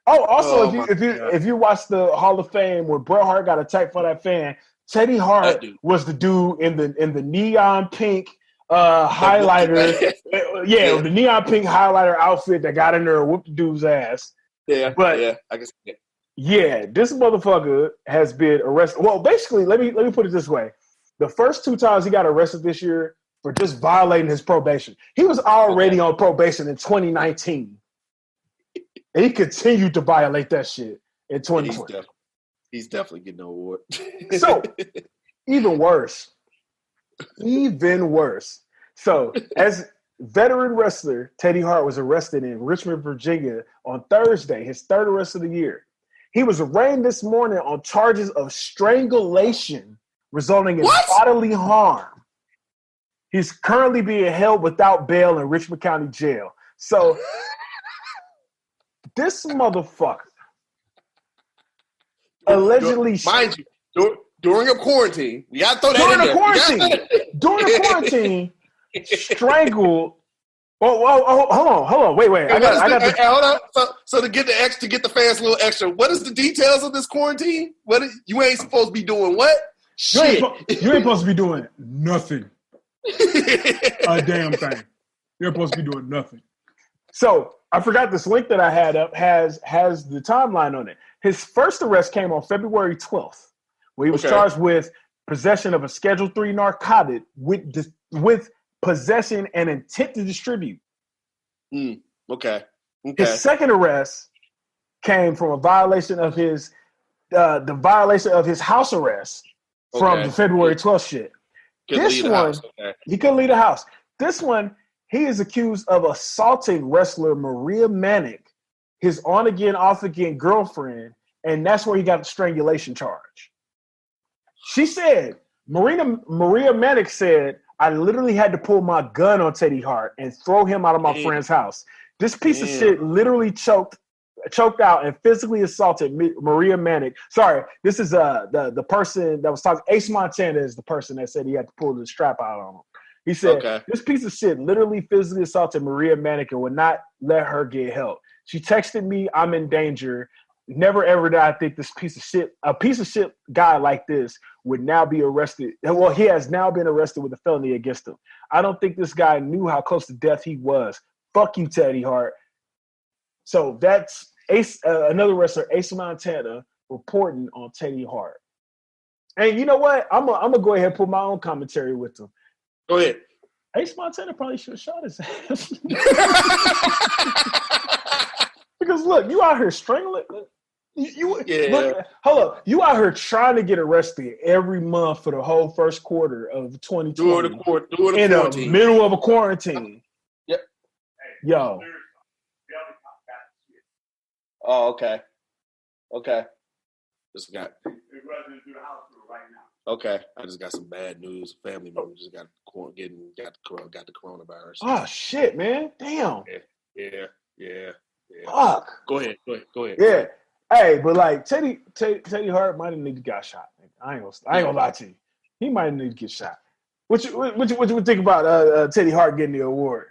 Oh, also, if you watch the Hall of Fame where Bret Hart got attacked by that fan, Teddy Hart was the dude in the neon pink highlighter. The neon pink highlighter outfit that got in there and whooped the dude's ass. I can see it. Yeah, this motherfucker has been arrested. Well, basically, let me put it this way: the first 2 times he got arrested this year for just violating his probation. He was already on probation in 2019. And he continued to violate that shit in 2020. He's definitely getting an award. So, even worse. So, as veteran wrestler, Teddy Hart was arrested in Richmond, Virginia on Thursday, his 3rd arrest of the year. He was arraigned this morning on charges of strangulation resulting in bodily harm. He's currently being held without bail in Richmond County Jail. So, this motherfucker allegedly... Mind you, during a quarantine, we got to throw that in there. During the quarantine, strangled... Oh, hold on. Wait. Hold on. So to get the fans a little extra, what is the details of this quarantine? You ain't supposed to be doing what? Shit. You ain't supposed to be doing nothing. A damn thing. You're supposed to be doing nothing. So I forgot this link that I had up has the timeline on it. His first arrest came on February 12th, where he was charged with possession of a Schedule III narcotic with possession and intent to distribute. Okay. His second arrest came from a violation of his the violation of his house arrest from the February 12th shit. This one, he couldn't leave the house. This one, he is accused of assaulting wrestler Maria Manic, his on-again, off-again girlfriend, and that's where he got the strangulation charge. She said, Maria Manic said, I literally had to pull my gun on Teddy Hart and throw him out of my friend's house. This piece of shit literally choked out and physically assaulted Maria Manic. Sorry, this is the person that was talking. Ace Montana is the person that said he had to pull the strap out on him. He said, this piece of shit literally physically assaulted Maria Manic and would not let her get help. She texted me, I'm in danger. never ever did I think a piece of shit guy like this would now be arrested. Well, he has now been arrested with a felony against him. I don't think this guy knew how close to death he was. Fuck you, Teddy Hart. So that's another wrestler, Ace Montana, reporting on Teddy Hart. And you know what? I'm gonna go ahead and put my own commentary with him. Go ahead. Ace Montana probably should have shot his ass. Because look, you out here strangling. Look, hold up. You out here trying to get arrested every month for the whole first quarter of 2020. During the quarantine. The middle of a quarantine. Yep. Yo. Oh, okay. Just got. Okay, I just got some bad news. Family members just got the coronavirus. Oh shit, man! Damn. Yeah. Fuck. Go ahead. Yeah. Hey, but like Teddy Hart might have needed to get shot. I ain't gonna lie to you. He might have needed to get shot. What you think about Teddy Hart getting the award?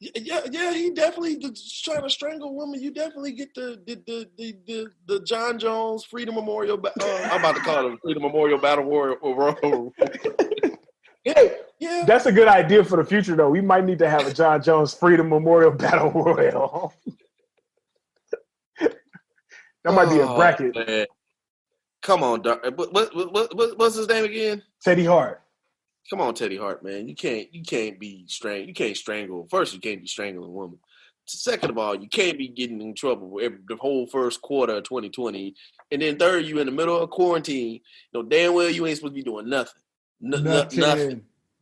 Yeah, he definitely trying to strangle women. You definitely get the John Jones Freedom Memorial. I'm about to call it Freedom Memorial Battle Royal. Yeah, that's a good idea for the future, though. We might need to have a John Jones Freedom Memorial Battle Royal. That might be a bracket. Man. Come on, what's his name again? Teddy Hart. Come on, Teddy Hart, man. You can't be strangled. You can't strangle. First, you can't be strangling a woman. Second of all, you can't be getting in trouble the whole first quarter of 2020. And then third, you in the middle of quarantine. You know damn well you ain't supposed to be doing nothing.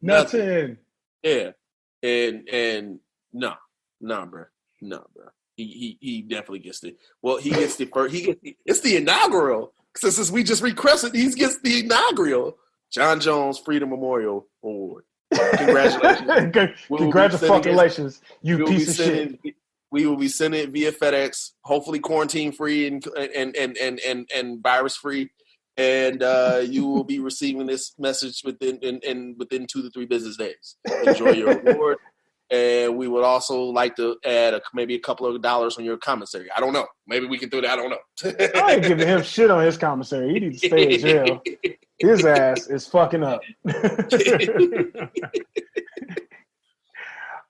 Nothing. Yeah. And no, bro. He definitely gets the. Well, he gets the first. It's the inaugural. Since we just requested, he gets the inaugural John Jones Freedom Memorial Award. Congratulations. Congratulations, you piece of shit. We will be sending it via FedEx, hopefully quarantine free and virus free. And you will be receiving this message within 2 to 3 business days. Enjoy your award. And we would also like to add maybe a couple of dollars on your commissary. I don't know. Maybe we can do that. I don't know. I ain't giving him shit on his commissary. He needs to stay in jail. His ass is fucking up.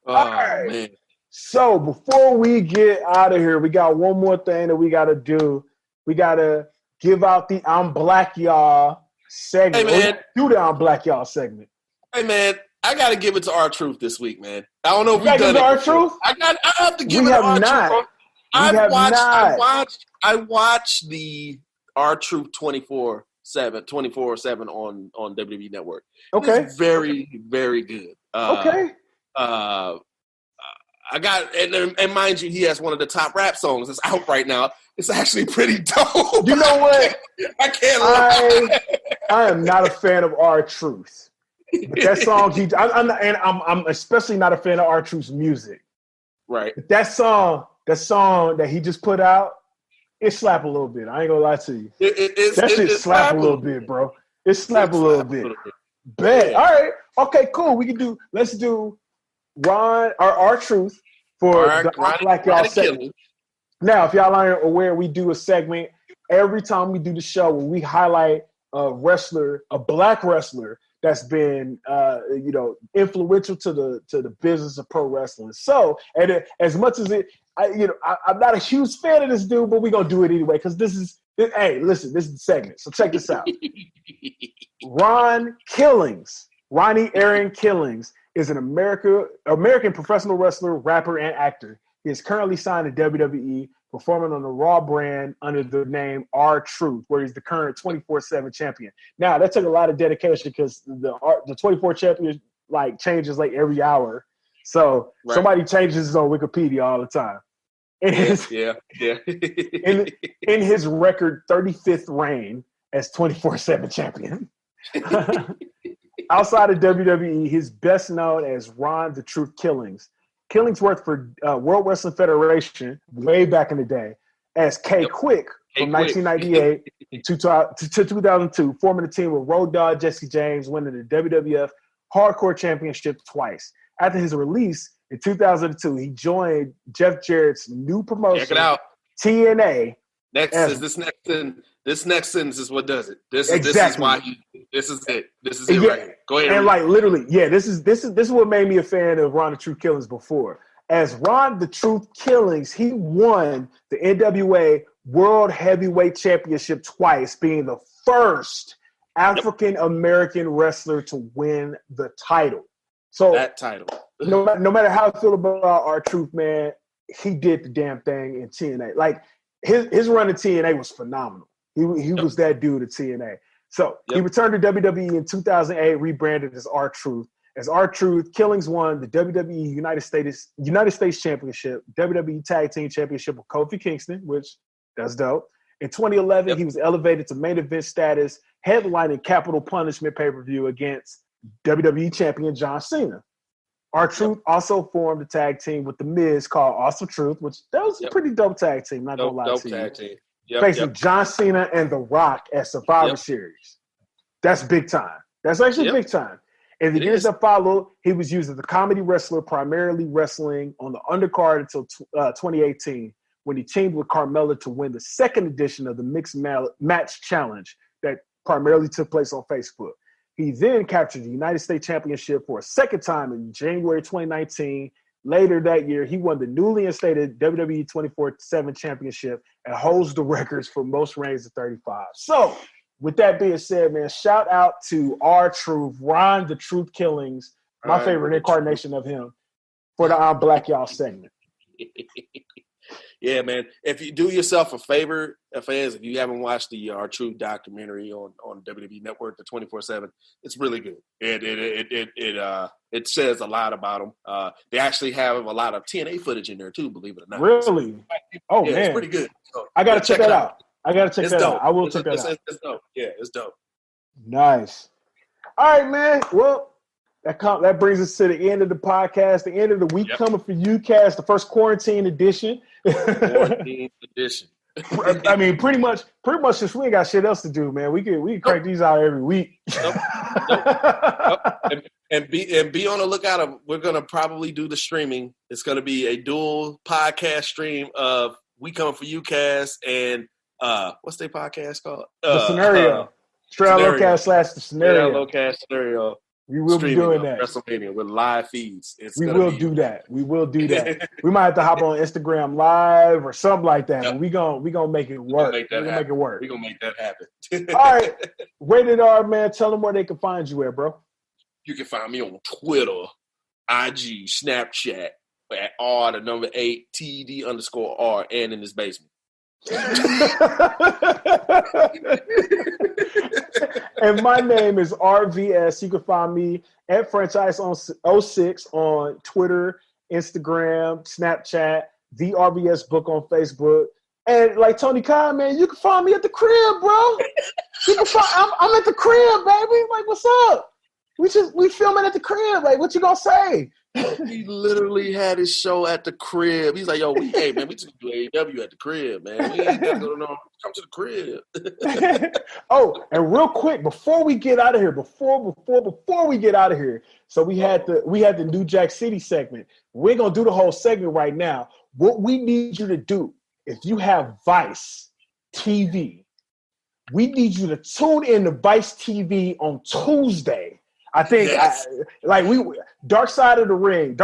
All right. Man. So before we get out of here, we got one more thing that we got to do. We got to give out the I'm Black Y'all segment. Hey, man. Do the I'm Black Y'all segment. Hey, man. I got to give it to R-Truth this week, man. I don't know if we've done it. R-Truth? I have to give it to R-Truth. I watched the R-Truth 24/7 on WWE Network. Okay. It's very, very good. Okay. I got, and mind you, he has one of the top rap songs that's out right now. It's actually pretty dope. You know what? I can't lie. I am not a fan of R-Truth. But that song, I'm especially not a fan of R-Truth's music. Right. But that song that he just put out, it slap a little bit. I ain't gonna lie to you. That shit slap a little bit, bro. It slap a little bit. Bet. All right. Okay, cool. Let's do Ron or R-Truth for the I'm Black Y'all segment. Now, if y'all aren't aware, we do a segment every time we do the show where we highlight a black wrestler that's been, influential to the business of pro wrestling. So, and as much as I'm not a huge fan of this dude, but we're going to do it anyway because this is the segment. So check this out. Ronnie Aaron Killings is an American professional wrestler, rapper, and actor. He is currently signed to WWE, performing on the Raw brand under the name R-Truth, where he's the current 24/7 champion. Now, that took a lot of dedication because the 24 champion changes every hour. So Somebody changes his on Wikipedia all the time. In his record 35th reign as 24/7 champion. Outside of WWE, he's best known as Ron the Truth Killings. Killings worked for World Wrestling Federation way back in the day as K-Quick from 1998 to 2002, forming a team with Road Dogg Jesse James, winning the WWF Hardcore Championship twice. After his release in 2002, he joined Jeff Jarrett's new promotion, Check it out. TNA, This next sentence is what does it. This is why this is it. This is it right here. Go ahead. And like literally, this is what made me a fan of Ron the Truth Killings before. As Ron the Truth Killings, he won the NWA World Heavyweight Championship twice, being the first African American wrestler to win the title. So that title. No matter how I feel about R-Truth, man, he did the damn thing in TNA. Like his run in TNA was phenomenal. He was that dude at TNA. So he returned to WWE in 2008, rebranded as R-Truth. As R-Truth, Killings won the WWE United States Championship, WWE Tag Team Championship with Kofi Kingston, which that's dope. In 2011, he was elevated to main event status, headlining Capital Punishment pay-per-view against WWE Champion John Cena. R-Truth also formed a tag team with The Miz called Awesome Truth, which that was a pretty dope tag team, not gonna lie to you. Tag team. Facing John Cena and The Rock at Survivor Series. That's big time. That's actually big time. In the years that followed, he was used as a comedy wrestler, primarily wrestling on the undercard until 2018, when he teamed with Carmella to win the second edition of the Mixed Match Challenge that primarily took place on Facebook. He then captured the United States Championship for a second time in January 2019. Later that year, he won the newly instated WWE 24/7 Championship and holds the records for most reigns of 35. So, with that being said, man, shout out to R-Truth, Ron the Truth Killings, my favorite incarnation of him, for the I'm Black Y'all segment. Yeah, man. If you do yourself a favor, fans, if you haven't watched the R-Truth documentary on WWE Network, the 24/7, it's really good. It says a lot about them. They actually have a lot of TNA footage in there too, believe it or not. Really? Oh, man. It's pretty good. So, I got to check that out. I check that out. I will check that out. It's dope. Yeah, it's dope. Nice. All right, man. Well, that brings us to the end of the podcast, the end of the We Coming For You cast, the first quarantine edition. Quarantine edition. I mean, pretty much since we ain't got shit else to do, man, we can crank these out every week. And be on the lookout. We're gonna probably do the streaming. It's gonna be a dual podcast stream of We Coming For You cast and what's their podcast called? The Scenario. Strello-cast / The Scenario. Strello-cast Scenario. We will be doing that. Wrestlemania with live feeds. We will do that. We might have to hop on Instagram Live or something like that. But we gonna make it work. We're gonna make it work. We're gonna make that happen. All right. Rated R, man. Tell them where they can find you at, bro. You can find me on Twitter, IG, Snapchat at R8 TD_R and in this basement. And my name is RVS. You can find me at Franchise on 06 on Twitter, Instagram, Snapchat, the RVS Book on Facebook. And like Tony Khan, man, you can find me at the crib, bro. I'm at the crib, baby. Like, what's up? We filming at the crib. Like, what you gonna say? He literally had his show at the crib. He's like, yo, we just do AEW at the crib, man. We ain't got to come to the crib. Oh, and real quick, before we get out of here, before we get out of here, so we had the New Jack City segment. We're gonna do the whole segment right now. What we need you to do, if you have Vice TV, we need you to tune in to Vice TV on Tuesday. I think, Dark Side of the Ring.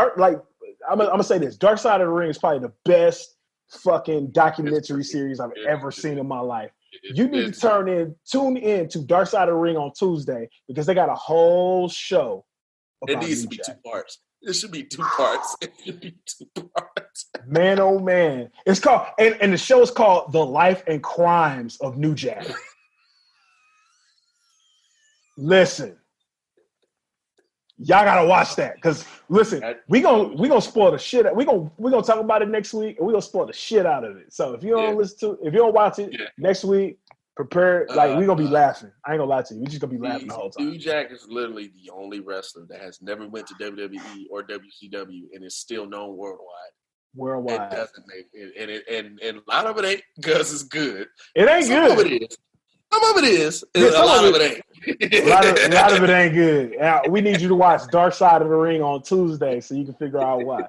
I'm gonna say this: Dark Side of the Ring is probably the best fucking documentary series I've ever seen in my life. You need to tune in to Dark Side of the Ring on Tuesday because they got a whole show. It needs to be 2 parts. It should be 2 parts. It should be 2 parts. Man, oh man, it's called and the show is called The Life and Crimes of New Jack. Listen. Y'all gotta watch that because listen, we gonna spoil the shit. We gonna talk about it next week, and we gonna spoil the shit out of it. So if you don't if you don't watch it next week, prepare. We gonna be laughing. I ain't gonna lie to you. We just gonna be laughing the whole time. New Jack is literally the only wrestler that has never went to WWE or WCW and is still known worldwide. Worldwide, it doesn't make it, and a lot of it ain't because it's good. It ain't Some good. Of it is. Some of it is. A lot of it ain't. A lot of it ain't good. Now, we need you to watch Dark Side of the Ring on Tuesday so you can figure out why.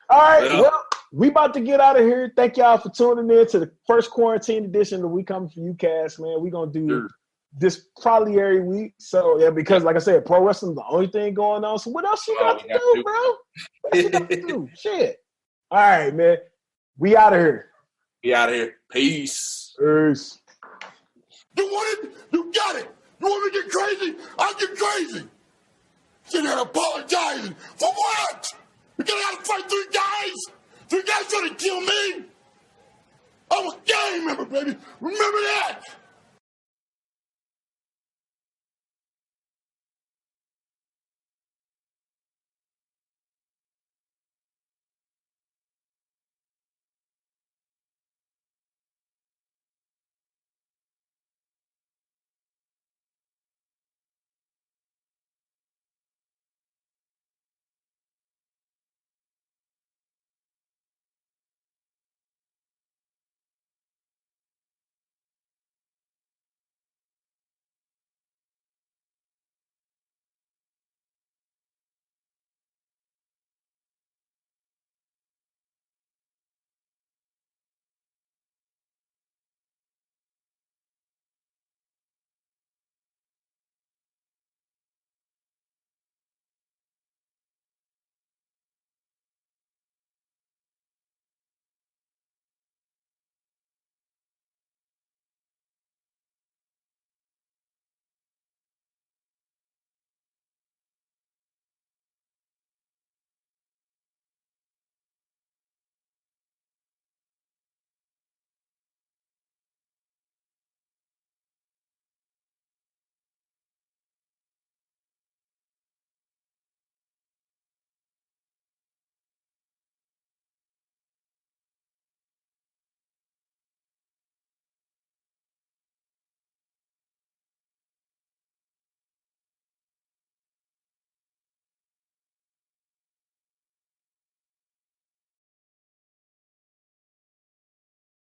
All right. Well, We about to get out of here. Thank y'all for tuning in to the first quarantine edition of We Comin For You cast, man. We're going to do this probably every week. So, yeah, because like I said, pro wrestling is the only thing going on. So what else you got to do, bro? What else you got to do? Shit. All right, man. We out of here. We out of here. Peace. Peace. You want it? You got it. You want me to get crazy? I'll get crazy. Sitting there apologizing. For what? Because I got to fight 3 guys? 3 guys trying to kill me? I'm a gang member, baby. Remember that.